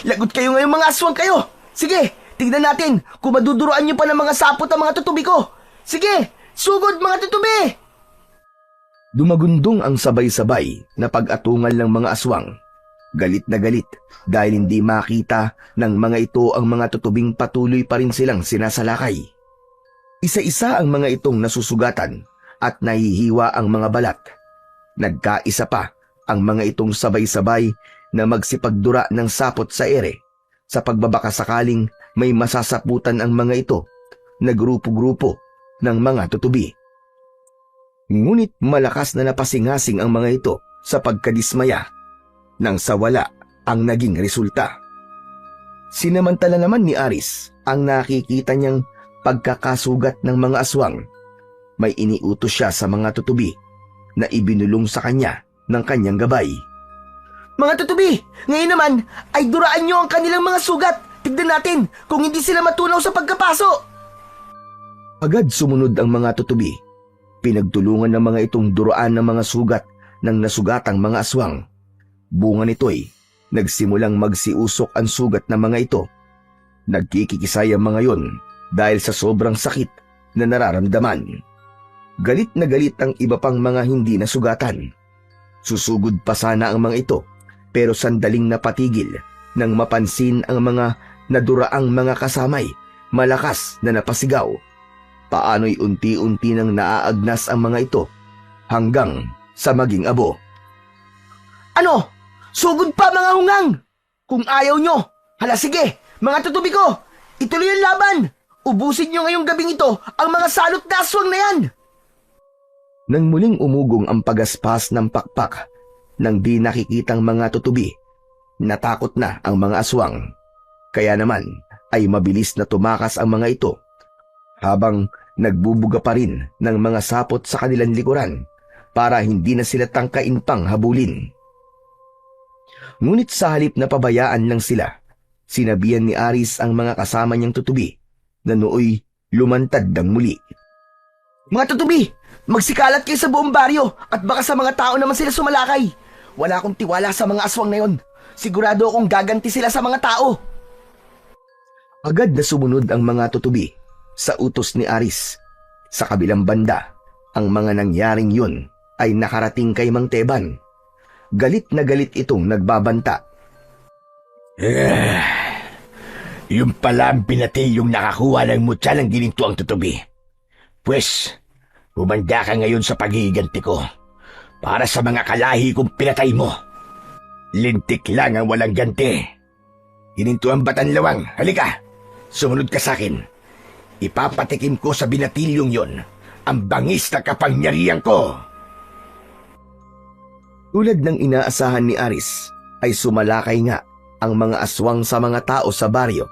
Lagot kayo ngayon mga aswang kayo! Sige, tignan natin kung maduduruan niyo pa ng mga sapot ang mga tutubi ko! Sige, sugod mga tutubi! Dumagundong ang sabay-sabay na pag-atungal ng mga aswang. Galit na galit dahil hindi makita ng mga ito ang mga tutubing patuloy pa rin silang sinasalakay. Isa-isa ang mga itong nasusugatan at nahihiwa ang mga balat. Nagkaisa pa ang mga itong sabay-sabay na magsipagdura ng sapot sa ere sa pagbabaka sakaling may masasaputan ang mga ito na grupo-grupo ng mga tutubi. Ngunit malakas na napasingasing ang mga ito sa pagkadismaya nang sa wala ang naging resulta. Sinamantala naman ni Aris ang nakikita niyang pagkakasugat ng mga aswang. May iniutos siya sa mga tutubi na ibinulong sa kanya ng kanyang gabay. Mga tutubi, ngayon naman ay duraan niyo ang kanilang mga sugat. Tignan natin kung hindi sila matunaw sa pagkapaso. Agad sumunod ang mga tutubi. Pinagtulungan ng mga itong duraan ng mga sugat ng nasugatang mga aswang. Bunga nito'y nagsimulang magsiusok ang sugat ng mga ito. Nagkikikisay ang mga yon dahil sa sobrang sakit na nararamdaman. Galit na galit ang iba pang mga hindi nasugatan. Susugod pa sana ang mga ito pero sandaling napatigil nang mapansin ang mga naduraang mga kasamay malakas na napasigaw. Paano'y unti-unti nang naaagnas ang mga ito hanggang sa maging abo. Ano? Sugod pa mga hungang! Kung ayaw nyo, hala sige, mga tutubi ko, ituloy ang laban! Ubusin nyo ngayong gabing ito ang mga salot na aswang na yan! Nang muling umugong ang pagaspas ng pakpak nang di nakikitang mga tutubi, natakot na ang mga aswang. Kaya naman ay mabilis na tumakas ang mga ito habang nagbubuga pa rin ng mga sapot sa kanilang likuran para hindi na sila tangkain pang habulin. Ngunit sa halip na pabayaan lang sila, sinabihan ni Aris ang mga kasama niyang tutubi na nooy lumantad ng muli. Mga tutubi, magsikalat kayo sa buong baryo at baka sa mga tao naman sila sumalakay. Wala akong tiwala sa mga aswang na yon. Sigurado akong gaganti sila sa mga tao. Agad na sumunod ang mga tutubi sa utos ni Aris. Sa kabilang banda, ang mga nangyaring yun ay nakarating kay Mang Teban. Galit na galit itong nagbabanta. Yung pala ang pinatay yung nakakuha ng mutya ng ginintuang tutubi. Pwes, humanda ka ngayon sa paghihiganti ko para sa mga kalahi kong pinatay mo. Lintik lang ang walang ganti. Ginintuang Batanlawang, halika, sumunod ka sa akin. Ipapatikim ko sa binatilyong yon ang bangis na kapangyarihan ko. Tulad ng inaasahan ni Aris, ay sumalakay nga ang mga aswang sa mga tao sa baryo.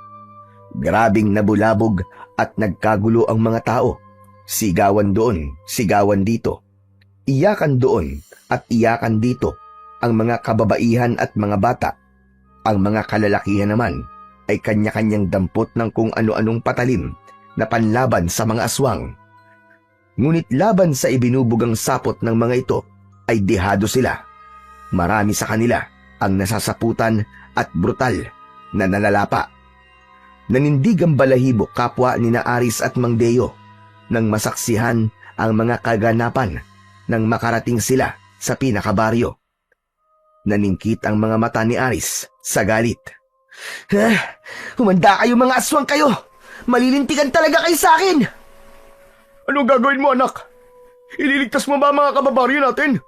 Grabing nabulabog at nagkagulo ang mga tao. Sigawan doon, sigawan dito. Iyakan doon at iyakan dito ang mga kababaihan at mga bata. Ang mga kalalakihan naman ay kanya-kanyang dampot ng kung ano-anong patalim na panlaban sa mga aswang. Ngunit laban sa ibinubugang sapot ng mga ito ay dihado sila. Marami sa kanila ang nasasaputan at brutal na nalalapa. Nanindig ang balahibo kapwa ni na Aris at Mang Deo nang masaksihan ang mga kaganapan nang makarating sila sa pinakabaryo. Naningkit ang mga mata ni Aris sa galit. Humanda kayo mga aswang kayo! Malilintikan talaga kayo sa akin! Anong gagawin mo, anak? Ililigtas mo ba mga kababaryo natin?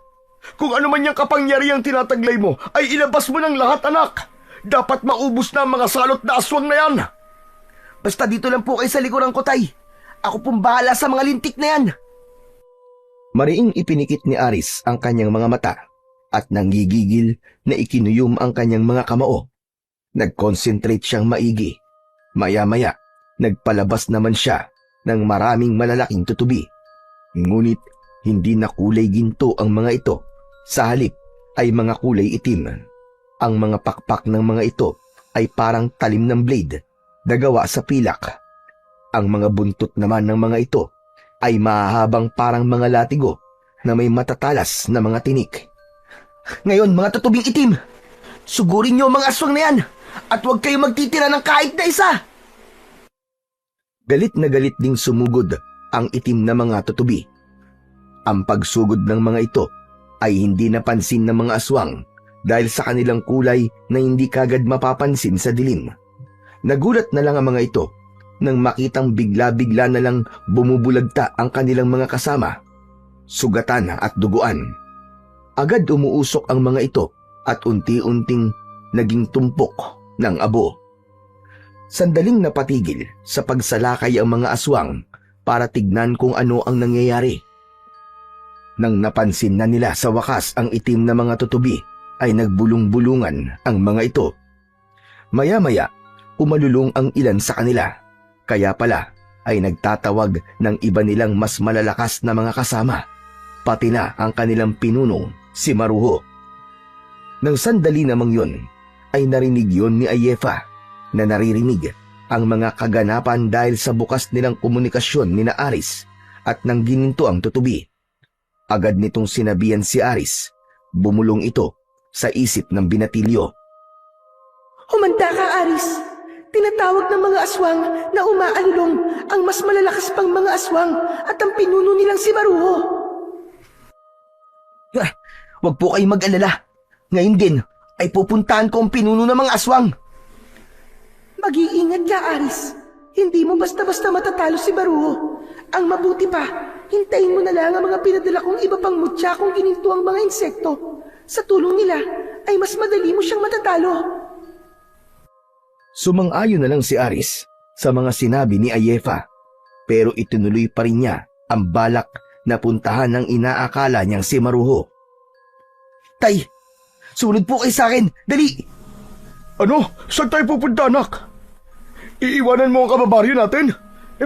Kung ano man yung kapangyarihang tinataglay mo, ay ilabas mo ng lahat, anak. Dapat maubos na ang mga salot na aswang na yan. Basta dito lang po kayo sa likuran ko, tay. Ako pong bahala sa mga lintik na yan. Mariing ipinikit ni Aris ang kanyang mga mata at nanggigigil na ikinuyom ang kanyang mga kamao. Nag-concentrate siyang maigi. Maya-maya, nagpalabas naman siya ng maraming malalaking tutubi. Ngunit Hindi na kulay ginto ang mga ito, sa halip ay mga kulay itim. Ang mga pakpak ng mga ito ay parang talim ng blade na gawa sa pilak. Ang mga buntot naman ng mga ito ay mahahabang parang mga latigo na may matatalas na mga tinik. Ngayon, mga tutubing itim, sugurin niyo ang mga aswang na yan at huwag kayong magtitira ng kahit na isa. Galit na galit ding sumugod ang itim na mga tutubi. Ang pagsugod ng mga ito ay hindi napansin ng mga aswang dahil sa kanilang kulay na hindi kagad mapapansin sa dilim. Nagulat na lang ang mga ito nang makitang bigla-bigla na lang bumubulagta ang kanilang mga kasama, sugatan at duguan. Agad umuusok ang mga ito at unti-unting naging tumpok ng abo. Sandaling napatigil sa pagsalakay ang mga aswang para tignan kung ano ang nangyayari. Nang napansin na nila sa wakas ang itim na mga tutubi, ay nagbulong-bulungan ang mga ito. Maya-maya, umalulong ang ilan sa kanila. Kaya pala ay nagtatawag ng iba nilang mas malalakas na mga kasama, pati na ang kanilang pinunong si Maruho. Nang sandali namang yun, ay narinig yun ni Ayefa na naririnig ang mga kaganapan dahil sa bukas nilang komunikasyon ni na Aris at ng gininto ang tutubi. Agad nitong sinabihan si Aris, bumulong ito sa isip ng binatilyo. Humanda ka, Aris. Tinatawag ng mga aswang na umaalulong ang mas malalakas pang mga aswang at ang pinuno nilang si Maruho. Huwag po kayong mag-alala. Ngayon din ay pupuntahan ko ang pinuno ng mga aswang. Mag-iingat ka, Aris. Hindi mo basta-basta matatalo si Maruho. Ang mabuti pa, hintayin mo na lang ang mga pinadala kong iba pang mutya kung gininto ang mga insekto. Sa tulong nila ay mas madali mo siyang matatalo. Sumang-ayon na lang si Aris sa mga sinabi ni Ayefa, pero itinuloy pa rin niya ang balak na puntahan ng inaakala niyang si Maruho. Tay, sunod po kayo sa akin. Dali! Ano? Saan tayo pupunta, anak? Iiwanan mo ang kababaryo natin?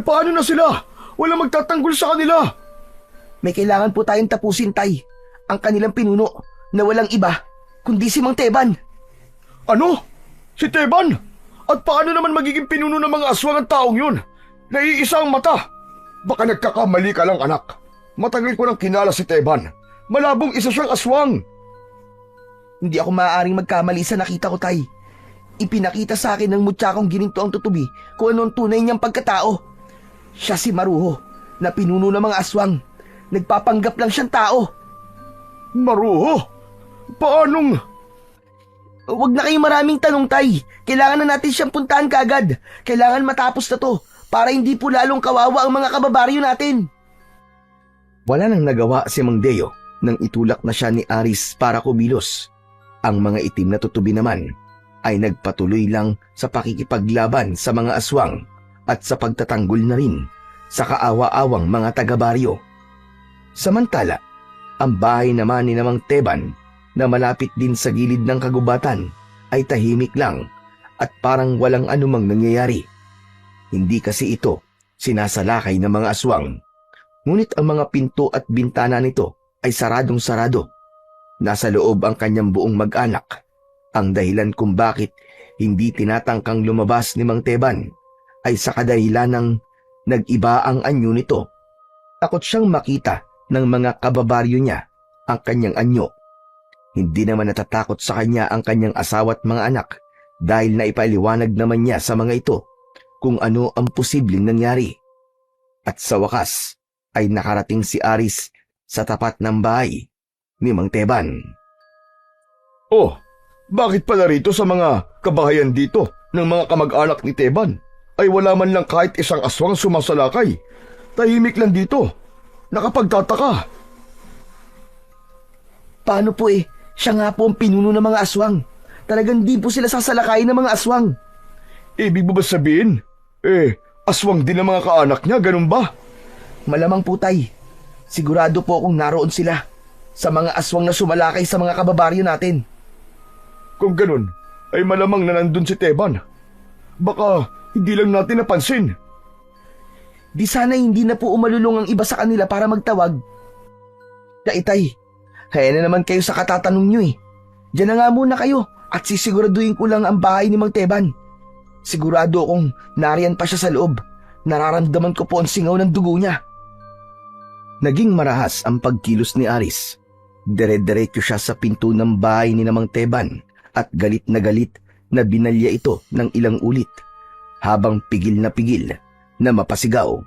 Paano na sila? Walang magtatanggol sa kanila. May kailangan po tayong tapusin, Tay. Ang kanilang pinuno na walang iba kundi si Mang Teban. Ano? Si Teban? At paano naman magiging pinuno ng mga aswang ang taong yun? Naiisa ang mata. Baka nagkakamali ka lang, anak. Matagal ko nang kinala si Teban. Malabong isa siyang aswang. Hindi ako maaaring magkamali sa nakita ko, Tay. Ipinakita sa akin ng mutya kong gininto ang tutubi kung ano ang tunay niyang pagkatao. Siya si Maruho, na pinuno ng mga aswang. Nagpapanggap lang siyang tao. Maruho? Paanong... Huwag na kayong maraming tanong, Tay. Kailangan na natin siyang puntahan kaagad. Kailangan matapos na to para hindi po lalong kawawa ang mga kababaryo natin. Wala nang nagawa si Mang Deo nang itulak na siya ni Aris para kumilos. Ang mga itim na tutubi naman ay nagpatuloy lang sa pakikipaglaban sa mga aswang at sa pagtatanggol na rin sa kaawa-awang mga taga-baryo. Samantala, ang bahay naman ni Mang Teban na malapit din sa gilid ng kagubatan ay tahimik lang at parang walang anumang nangyayari. Hindi kasi ito sinasalakay ng mga aswang. Ngunit ang mga pinto at bintana nito ay saradong-sarado. Nasa loob ang kanyang buong mag-anak. Ang dahilan kung bakit hindi tinatangkang lumabas ni Mang Teban ay sa kadahilan ng nag-iba ang anyo nito. Takot siyang makita ng mga kababaryo niya ang kanyang anyo. Hindi naman natatakot sa kanya ang kanyang asawa at mga anak dahil naipaliwanag naman niya sa mga ito kung ano ang posibleng nangyari. At sa wakas ay nakarating si Aris sa tapat ng bahay ni Mang Teban. Oh, bakit pala rito sa mga kabahayan dito ng mga kamag-anak ni Teban ay wala man lang kahit isang aswang sumasalakay? Tahimik lang dito. Nakapagtataka. Paano po siya nga po ang pinuno ng mga aswang. Talagang di po sila sasalakayin ng mga aswang. Ibig mo ba sabihin? Aswang din ang mga kaanak niya, ganun ba? Malamang po, Tay. Sigurado po akong naroon sila sa mga aswang na sumalakay sa mga kababaryo natin. Kung ganun, ay malamang na nandun si Teban. Baka hindi lang natin napansin. Di sana hindi na po umalulong ang iba sa kanila para magtawag. Itay, kaya na naman kayo sa katatanong nyo eh. Diyan na nga muna kayo at sisiguraduhin ko lang ang bahay ni Mang Teban. Sigurado akong nariyan pa siya sa loob. Nararamdaman ko po ang singaw ng dugo niya. Naging marahas ang pagkilos ni Aris. Dire-diretso siya sa pinto ng bahay ni Mang Teban at galit na binalya ito ng ilang ulit habang pigil na mapasigaw.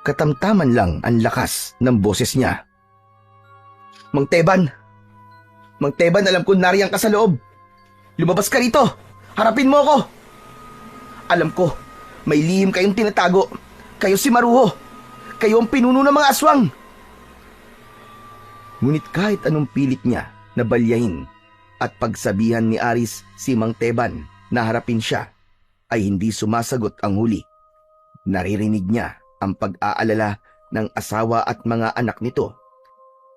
Katamtaman lang ang lakas ng boses niya. Mang Teban, alam ko nariyan ka sa loob. Lumabas ka rito. Harapin mo ako. Alam ko, may lihim kayong tinatago. Kayo si Maruho. Kayo ang pinuno ng mga aswang. Ngunit kahit anong pilit niya na balyahin at pagsabihan ni Aris si Mang Teban na harapin siya, ay hindi sumasagot ang huli. Naririnig niya ang pag-aalala ng asawa at mga anak nito.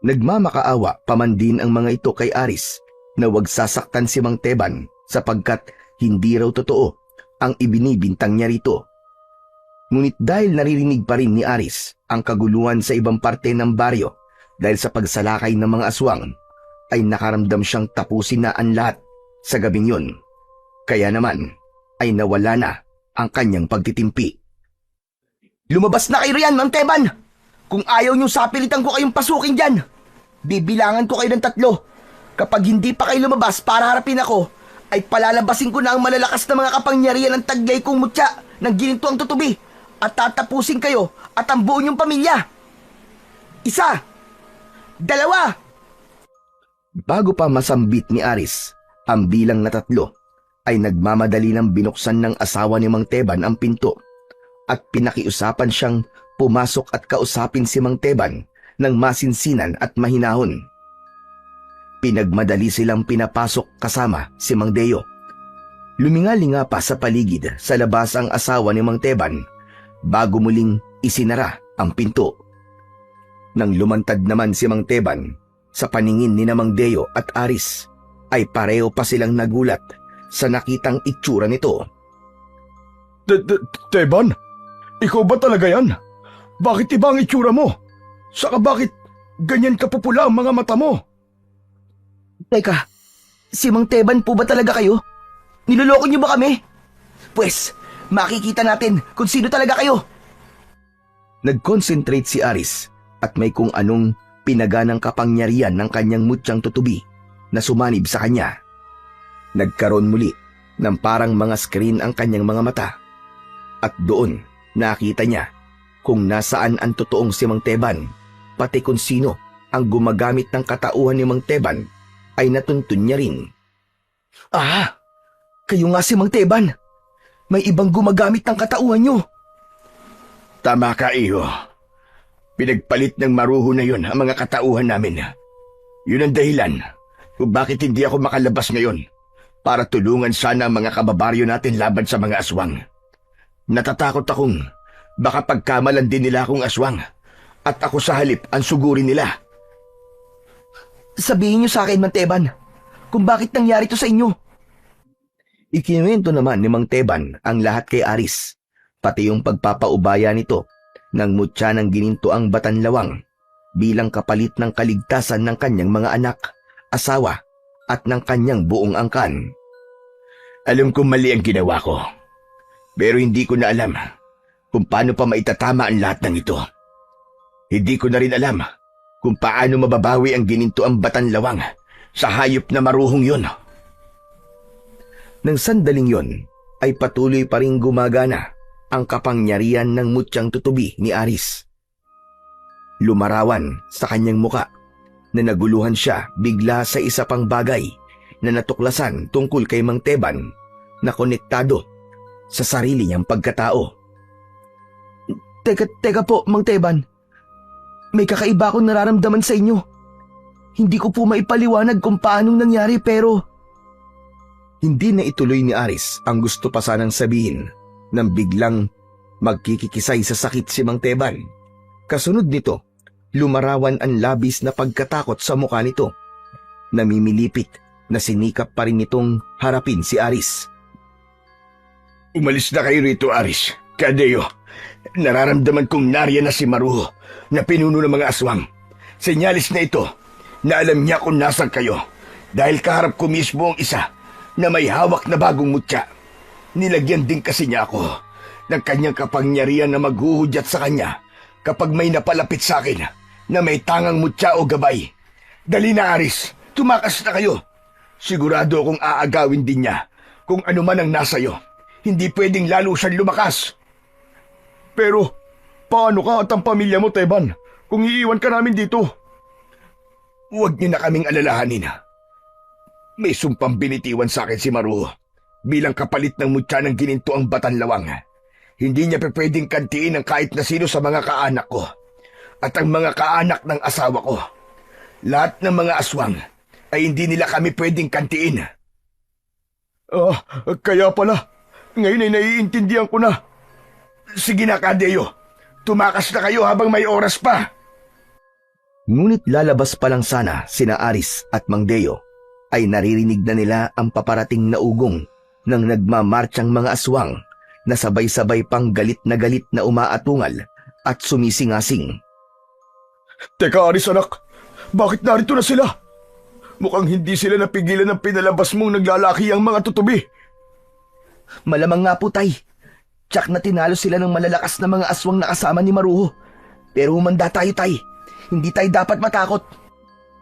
Nagmamakaawa pa man din ang mga ito kay Aris na wag sasaktan si Mang Teban sapagkat hindi raw totoo ang ibinibintang niya rito. Ngunit dahil naririnig pa rin ni Aris ang kaguluhan sa ibang parte ng baryo dahil sa pagsalakay ng mga aswang, ay nakaramdam siyang tapusin na ang lahat sa gabing yun. Kaya naman ay nawala na ang kanyang pagtitimpi. Lumabas na kayo riyan, Mang Teban! Kung ayaw niyong sapilitan ko kayong pasukin dyan, bibilangan ko kayo ng 3. Kapag hindi pa kayo lumabas para harapin ako, ay palalabasin ko na ang malalakas na mga kapangyarihan ng taglay kong mutya ng gininto ang tutubi at tatapusin kayo at ang buo niyong pamilya. 1, 2. Bago pa masambit ni Aris ang bilang na 3, ay nagmamadali ng binuksan ng asawa ni Mang Teban ang pinto at pinakiusapan siyang pumasok at kausapin si Mang Teban ng masinsinan at mahinahon. Pinagmadali silang pinapasok kasama si Mang Deo. Lumingalinga pa sa paligid sa labas ang asawa ni Mang Teban bago muling isinara ang pinto. Nang lumantad naman si Mang Teban sa paningin ni Mang Deo at Aris, ay pareho pa silang nagulat sa nakitang itsura nito. Teban, ikaw ba talaga yan? Bakit iba ang itsura mo? Saka bakit ganyan kapupula ang mga mata mo? Teka, si Mang Teban po ba talaga kayo? Niloloko niyo ba kami? Pwes, makikita natin kung sino talaga kayo. Nag-concentrate si Aris at may kung anong pinaganang kapangyarihan ng kanyang mutyang tutubi na sumanib sa kanya. Nagkaroon muli ng parang mga screen ang kanyang mga mata. At doon nakita niya kung nasaan ang totoong si Mang Teban, pati kung sino ang gumagamit ng katauhan ni Mang Teban ay natuntun niya rin. Ah, kayo nga si Mang Teban. May ibang gumagamit ng katauhan niyo. Tama ka, Iho. Pinagpalit ng Maruho na yun ang mga katauhan namin. Yun ang dahilan kung bakit hindi ako makalabas ngayon para tulungan sana ang mga kababaryo natin laban sa mga aswang. Natatakot akong baka pagkamalan din nila akong aswang at ako sa halip ang sugurin nila. Sabihin niyo sa akin, Mang Teban, kung bakit nangyari to sa inyo. Ikinuwento naman ni Mang Teban ang lahat kay Aris, pati yung pagpapaubaya nito ng mutya ng ginintoang Batanlawang bilang kapalit ng kaligtasan ng kanyang mga anak, asawa at ng kanyang buong angkan. Alam kong mali ang ginawa ko, pero hindi ko na alam kung paano pa maitatama ang lahat ng ito. Hindi ko na rin alam kung paano mababawi ang ginintoang Batanlawang sa hayop na Maruhong yun. Nang sandaling yon ay patuloy pa rin gumagana ang kapangyarihan ng mutyang tutubi ni Aris. Lumarawan sa kanyang muka na naguluhan siya bigla sa isa pang bagay na natuklasan tungkol kay Mang Teban na konektado sa sarili niyang pagkatao. Teka po, Mang Teban. May kakaiba akong nararamdaman sa inyo. Hindi ko po maipaliwanag kung paanong nangyari pero... Hindi na ituloy ni Aris ang gusto pa sanang sabihin nang biglang magkikikisay sa sakit si Mang Teban. Kasunod nito, lumarawan ang labis na pagkatakot sa mukha nito. Namimilipit na sinikap pa rin nitong harapin si Aris. Umalis na kayo rito, Aris. Kadeo, nararamdaman kong nariyan na si Maruho na pinuno ng mga aswang. Senyalis na ito na alam niya kung nasan kayo dahil kaharap ko mismo ang isa na may hawak na bagong mutya. Nilagyan din kasi niya ako ng kanyang kapangyarihan na maghuhudyat sa kanya kapag may napalapit sa akin na may tangang mutya o gabay. Dali na, Aris, tumakas na kayo. Sigurado akong aagawin din niya kung ano man ang nasa iyo. Hindi pwedeng lalo siyang lumakas. Pero, paano ka at ang pamilya mo, Teban, kung iiwan ka namin dito? Huwag niyo na kaming alalahanin. May sumpang binitiwan sa akin si Maru bilang kapalit ng mutya ng gininto ang Batanlawang. Hindi niya pwedeng kantiin ang kahit na sino sa mga kaanak ko at ang mga kaanak ng asawa ko. Lahat ng mga aswang ay hindi nila kami pwedeng kantiin. Kaya pala, ngayon ay naiintindihan ko na. Sige na, Kadeo. Tumakas na kayo habang may oras pa. Ngunit lalabas pa lang sana sina Aris at Mang Deo ay naririnig na nila ang paparating na ugong ng nagmamartsyang mga aswang na sabay-sabay pang galit na umaatungal at sumisingasing. Teka, Aris anak, bakit narito na sila? Mukhang hindi sila napigilan ng pinalabas mong naglalaki ang mga tutubi. Malamang nga po, Tay. Tsak na tinalo sila ng malalakas na mga aswang na kasama ni Maruho. Pero humanda tayo, Tay. Hindi tayo dapat matakot.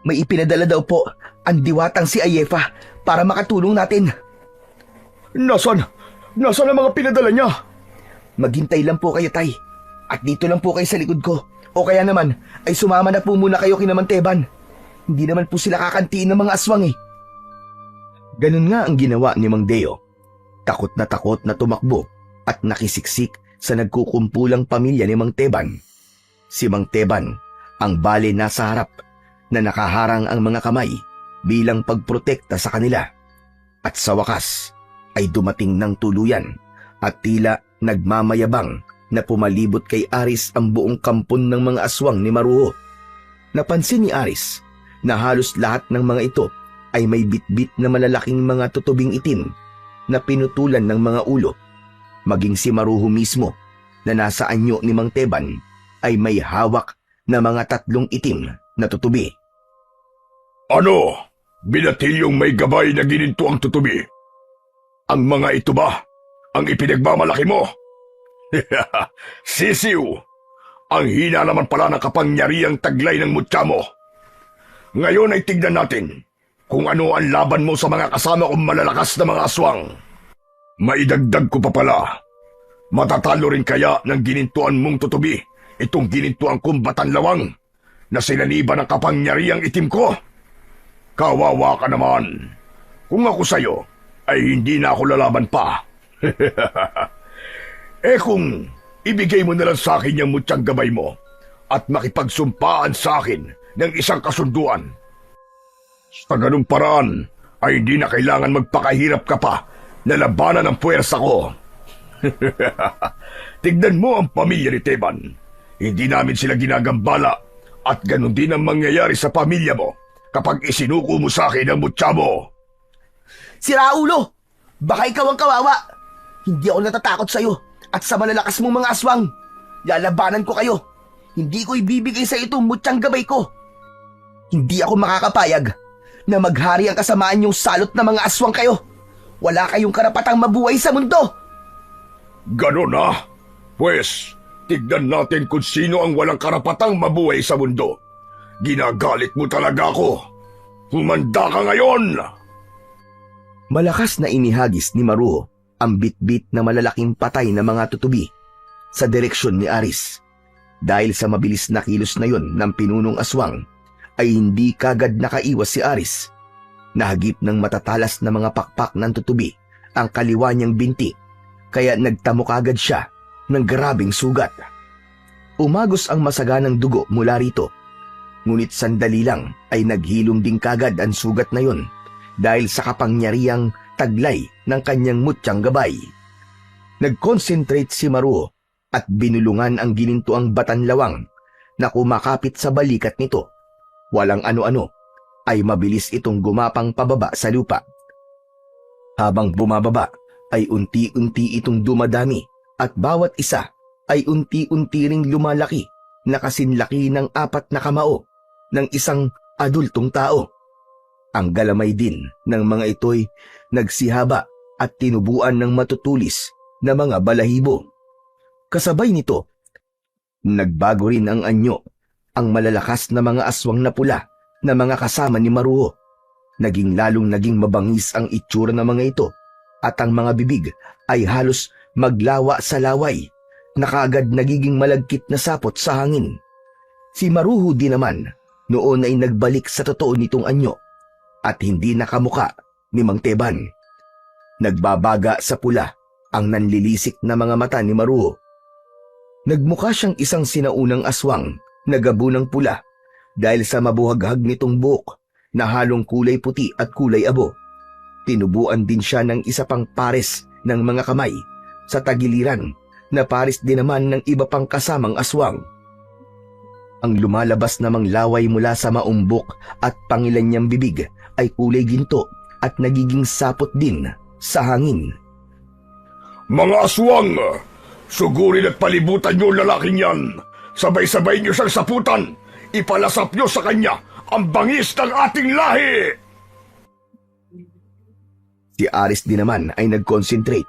May ipinadala daw po ang diwatang si Ayefa para makatulong natin. Nasaan ang mga pinadala niya? Maghintay lang po kayo, Tay. At dito lang po kayo sa likod ko. O kaya naman, ay sumama na po muna kayo kina Manteban. Hindi naman po sila kakantiin ng mga aswang eh. Ganun nga ang ginawa ni Mang Deo. Takot na tumakbo at nakisiksik sa nagkukumpulang pamilya ni Mang Teban. Si Mang Teban, ang bale nasa harap na nakaharang ang mga kamay bilang pagprotekta sa kanila. At sa wakas ay dumating ng tuluyan at tila nagmamayabang na pumalibot kay Aris ang buong kampon ng mga aswang ni Maruho. Napansin ni Aris na halos lahat ng mga ito ay may bitbit na malalaking mga tutubing itim na pinutulan ng mga ulo. Maging si Maruho mismo na nasa anyo ni Mang Teban ay may hawak na mga 3 itim na tutubi. Ano? Binatilyong may gabay na gininto ang tutubi. Ang mga ito ba ang ipinagmamalaki mo? Sisiw! Ang hina naman pala ng kapangyarihang taglay ng mutya mo. Ngayon ay tignan natin kung ano ang laban mo sa mga kasama kong malalakas na mga aswang. Maidagdag ko pa pala, matatalo rin kaya ng ginintuan mong tutubi itong ginintuan kong Batanlawang na sinaniba ng kapangyarihang itim ko? Kawawa ka naman. Kung ako sa'yo, ay hindi na ako lalaban pa. Kung ibigay mo na lang sa akin yung mutyang gabay mo at makipagsumpaan sa akin ng isang kasunduan. Sa ganung paraan ay hindi na kailangan magpakahirap ka pa na labanan ang puwersa ko. Tignan mo ang pamilya ni Teban. Hindi namin sila ginagambala at ganun din ang mangyayari sa pamilya mo kapag isinuko mo sa akin ang mutya mo. Si Raulo! Baka ikaw ang kawawa! Hindi ako natatakot sa'yo at sa malalakas mong mga aswang. Lalabanan ko kayo. Hindi ko ibibigay sa itong mutyang gabay ko. Hindi ako makakapayag na maghari ang kasamaan yung salot na mga aswang kayo. Wala kayong karapatang mabuhay sa mundo. Ganon na? Pwes, tignan natin kung sino ang walang karapatang mabuhay sa mundo. Ginagalit mo talaga ako. Humanda ka ngayon! Malakas na inihagis ni Maruho ang bitbit na malalaking patay na mga tutubi sa direksyon ni Aris. Dahil sa mabilis na kilos na yon ng pinunong aswang, ay hindi kagad nakaiwas si Aris. Nahagip ng matatalas na mga pakpak ng tutubi ang kaliwa niyang binti, kaya nagtamo kagad siya ng grabing sugat. Umagos ang masaganang dugo mula rito, ngunit sandali lang ay naghilom din kagad ang sugat na yon dahil sa kapangyarihang taglay ng kanyang mutyang gabay. Nag-concentrate si Maruho at binulungan ang ginintuang Batanlawang na kumakapit sa balikat nito. Walang ano-ano ay mabilis itong gumapang pababa sa lupa. Habang bumababa ay unti-unti itong dumadami at bawat isa ay unti-unti ring lumalaki na kasinlaki ng 4 na kamao. ng isang adultong tao. Ang galamay din ng mga ito'y nagsihaba at tinubuan ng matutulis na mga balahibo. Kasabay nito, nagbago rin ang anyo, ang malalakas na mga aswang na pula na mga kasama ni Maruho. Naging mabangis ang itsura ng mga ito at ang mga bibig ay halos maglawa sa laway na kaagad nagiging malagkit na sapot sa hangin. Si Maruho din naman noon ay nagbalik sa totoo nitong anyo at hindi nakamuka ni Mang Teban. Nagbabaga sa pula ang nanlilisik na mga mata ni Maruho. Nagmukha siyang isang sinaunang aswang na gabo ng pula dahil sa mabuhaghag nitong buhok na halong kulay puti at kulay abo. Tinubuan din siya ng isa pang pares ng mga kamay sa tagiliran na pares din naman ng iba pang kasamang aswang. Ang lumalabas namang laway mula sa maumbok at pangilan niyang bibig ay kulay ginto at nagiging sapot din sa hangin. Mga aswang, sugurin at palibutan niyo ang lalaking yan. Sabay-sabay niyo siyang saputan. Ipalasap niyo sa kanya ang bangis ng ating lahi! Si Aris din naman ay nag-concentrate.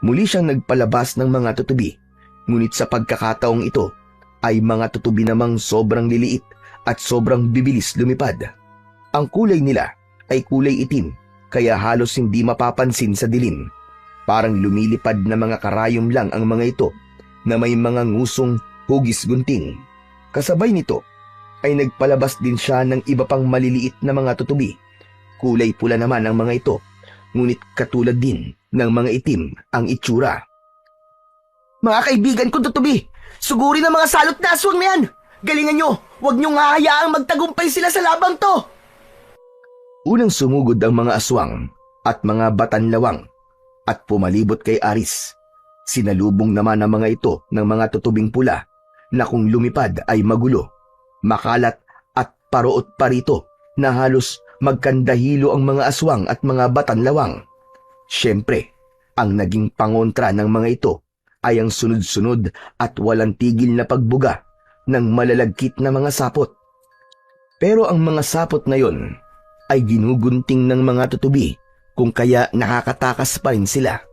Muli siyang nagpalabas ng mga tutubi. Ngunit sa pagkakataong ito ay mga tutubi namang sobrang liliit at sobrang bibilis lumipad. Ang kulay nila ay kulay itim kaya halos hindi mapapansin sa dilim. Parang lumilipad na mga karayom lang ang mga ito na may mga ngusong hugis gunting. Kasabay nito ay nagpalabas din siya ng iba pang maliliit na mga tutubi. Kulay pula naman ang mga ito, ngunit katulad din ng mga itim ang itsura. Mga kaibigan kong tutubi, sugurin ang mga salot na aswang na yan. Galingan nyo, huwag nyong hahayaang magtagumpay sila sa labang to. Unang sumugod ang mga aswang at mga batanlawang at pumalibot kay Aris. Sinalubong naman ang mga ito ng mga tutubing pula na kung lumipad ay magulo, makalat at paroot parito na halos magkandahilo ang mga aswang at mga batanlawang. Siyempre, ang naging pangontra ng mga ito ay ang sunod-sunod at walang tigil na pagbuga ng malalagkit na mga sapot. Pero ang mga sapot na yon ay ginugunting ng mga tutubi kung kaya nakakatakas pa rin sila.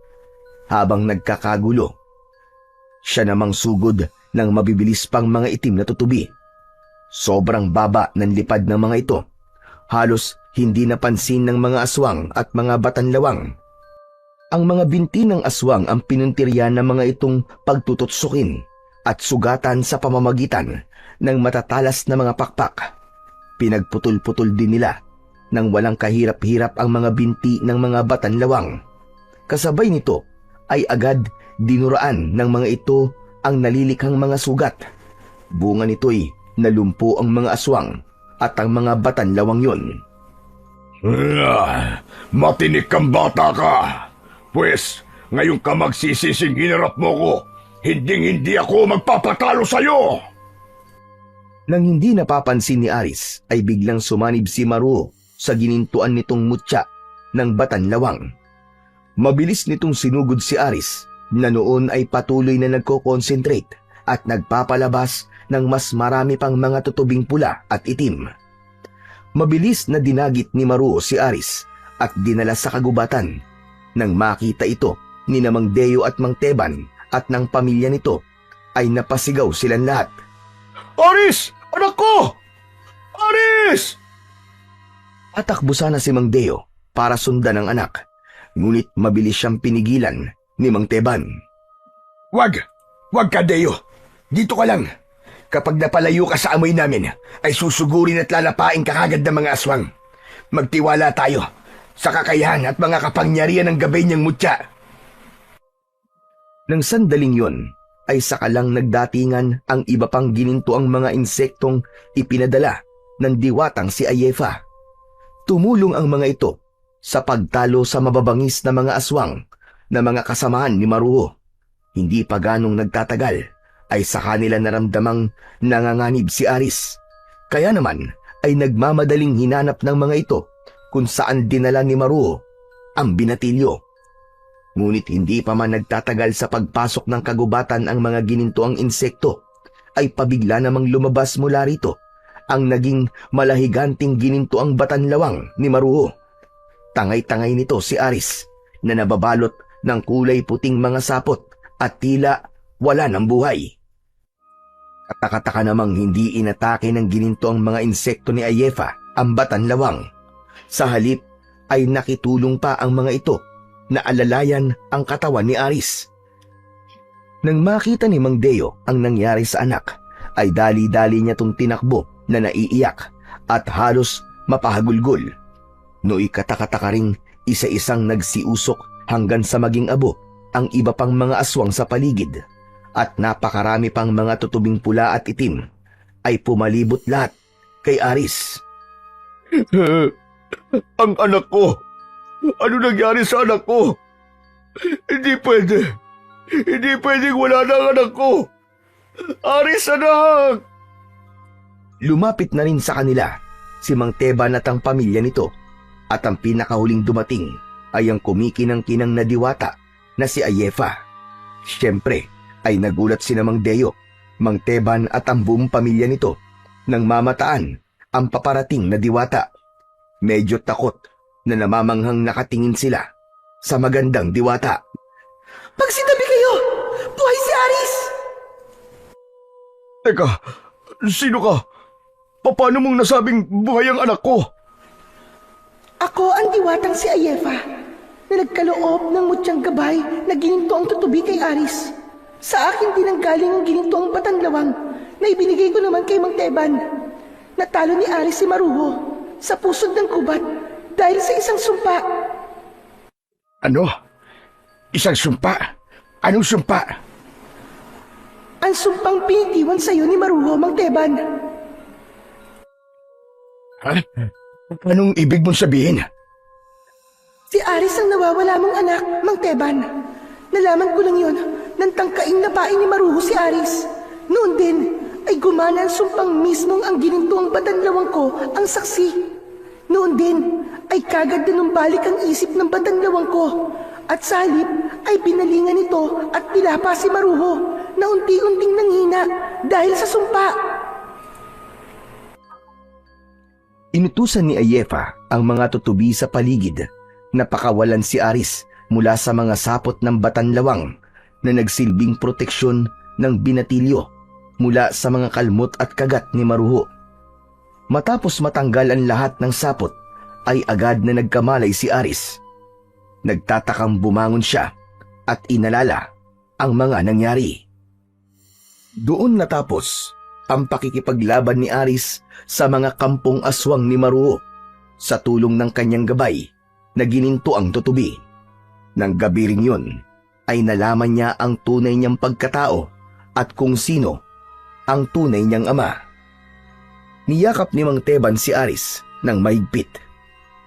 Habang nagkakagulo, siya namang sugod ng mabibilis pang mga itim na tutubi. Sobrang baba ng lipad ng mga ito. Halos hindi napansin ng mga aswang at mga batanlawang. Ang mga binti ng aswang ang pinuntirya ng mga itong pagtututsukin at sugatan sa pamamagitan ng matatalas na mga pakpak. Pinagputol-putol din nila nang walang kahirap-hirap ang mga binti ng mga batanlawang. Kasabay nito ay agad dinuraan ng mga ito ang nalilikhang mga sugat. Bunga nito'y nalumpo ang mga aswang at ang mga batanlawang yon. Matinik kang bata ka. Pwes, ngayon ka magsisising hinarap mo ko. Hindi ako magpapatalo sa'yo. Nang hindi napapansin ni Aris ay biglang sumanib si Maruho sa ginintuan nitong mutya ng batanlawang. Mabilis nitong sinugod si Aris na noon ay patuloy na nagko-concentrate at nagpapalabas ng mas marami pang mga tutubing pula at itim. Mabilis na dinagit ni Maruho si Aris at dinala sa kagubatan. Nang makita ito ni na Mang Deo at Mang Teban at ng pamilya nito ay napasigaw silang lahat. Aris! Anak ko! Aris! Atakbo sana si Mang Deo para sundan ang anak, ngunit mabilis siyang pinigilan ni Mang Teban. Wag ka, Deo. Dito ka lang. Kapag napalayo ka sa amoy namin, ay susugurin at lalapain ka kagad ng mga aswang. Magtiwala tayo sa kakayahan at mga kapangyarihan ng gabay niyang mutya. Nang sandaling yon, ay sakalang nagdatingan ang iba pang gininto ang mga insektong ipinadala ng diwatang si Ayefa. Tumulong ang mga ito sa pagtalo sa mababangis na mga aswang na mga kasamahan ni Maruho. Hindi pa ganong nagtatagal ay sa kanila naramdamang nanganganib si Aris. Kaya naman ay nagmamadaling hinanap ng mga ito kung saan dinala ni Maruho ang binatilyo. Ngunit hindi pa man nagtatagal sa pagpasok ng kagubatan ang mga ginintoang insekto, ay pabigla namang lumabas mula rito ang naging malahiganting ginintuang batanlawang ni Maruho. Tangay-tangay nito si Aris na nababalot ng kulay puting mga sapot at tila wala ng buhay. Kataka-taka namang hindi inatake ng gininto ang mga insekto ni Ayefa ang batanlawang. Sa halip ay nakitulong pa ang mga ito na alalayan ang katawan ni Aris. Nang makita ni Mang Deo ang nangyari sa anak, ay dali-dali niya itong tinakbo na naiiyak at halos mapahagulgol. Nooy kataka-taka ring isa-isang nagsiusok hanggang sa maging abo ang iba pang mga aswang sa paligid, at napakarami pang mga tutubing pula at itim ay pumalibot lahat kay Aris. Ang anak ko! Ano nangyari sa anak ko? Hindi pwede! Hindi pwedeng wala na ang anak ko! Aris, anak! Lumapit na rin sa kanila si Mang Teban at ang pamilya nito, at ang pinakahuling dumating ay ang kumikinang-kinang na diwata na si Ayefa. Siyempre ay nagulat si Mang Deo, Mang Teban at ang buong pamilya nito nang mamataan ang paparating na diwata. Medyo takot na namamanghang nakatingin sila sa magandang diwata. Pagsitabi kayo! Buhay si Aris! Teka, sino ka? Paano mong nasabing buhay ang anak ko? Ako ang diwatang si Ayefa na nagkaloob ng mutyang gabay na gininto ang tutubi kay Aris. Sa akin din ang galing ang gininto ang batanlawang na ibinigay ko naman kay Mang Teban. Natalo ni Aris si Maruho sa pusod ng gubat dahil sa isang sumpa. Ano? Isang sumpa? Anong sumpa? Ang sumpang pinitiwan sa'yo ni Maruho, Mang Teban. Ha? Anong ibig mong sabihin? Si Aris ang nawawala mong anak, Mang Teban. Nalaman ko lang yon nang tangkaing napain ni Maruho si Aris. Noon din ay gumana ang sumpang mismong ang ginintuang batanlawang ko ang saksi. Noon din ay kagad nanumbalik ang isip ng batanlawang ko. At sa halip ay binalingan nito at nilapa si Maruho na unti-unting nanghina dahil sa sumpa. Inutusan ni Ayefa ang mga tutubi sa paligid na pakawalan si Aris mula sa mga sapot ng batanlawang na nagsilbing proteksyon ng binatilyo mula sa mga kalmot at kagat ni Maruho. Matapos matanggal ang lahat ng sapot, ay agad na nagkamalay si Aris. Nagtatakang bumangon siya at inalala ang mga nangyari. Doon natapos ang pakikipaglaban ni Aris sa mga kampong aswang ni Maruho sa tulong ng kanyang gabay na gininto ang tutubi. Nang gabi rin yun, ay nalaman niya ang tunay niyang pagkatao at kung sino ang tunay niyang ama. Niyakap ni Mang Teban si Aris ng mahigpit.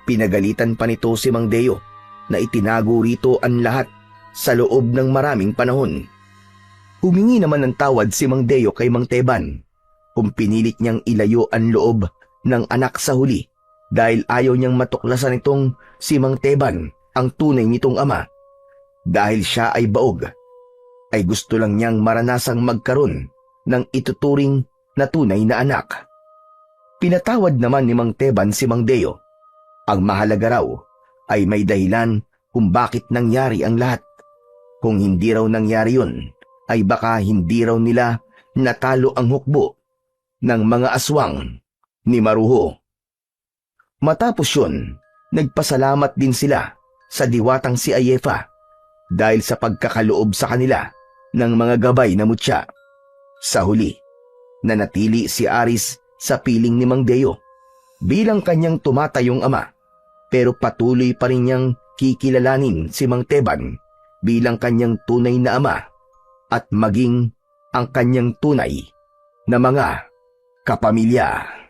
Pinagalitan pa nito si Mang Deo na itinago rito ang lahat sa loob ng maraming panahon. Humingi naman ng tawad si Mang Deo kay Mang Teban kung pinilit niyang ilayo ang loob ng anak sa huli dahil ayaw niyang matuklasan itong si Mang Teban ang tunay nitong ama. Dahil siya ay baog, ay gusto lang niyang maranasang magkaroon ng ituturing na tunay na anak. Pinatawad naman ni Mang Teban si Mang Deo. Ang mahalaga raw ay may dahilan kung bakit nangyari ang lahat. Kung hindi raw nangyari yun, ay baka hindi raw nila natalo ang hukbo ng mga aswang ni Maruho. Matapos yun, nagpasalamat din sila sa diwatang si Ayefa dahil sa pagkakaloob sa kanila ng mga gabay na mutya. Sa huli, nanatili si Aris sa piling ni Mang Deo bilang kanyang tumatayong ama, pero patuloy pa rin niyang kikilalanin si Mang Teban bilang kanyang tunay na ama at maging ang kanyang tunay na mga kapamilya.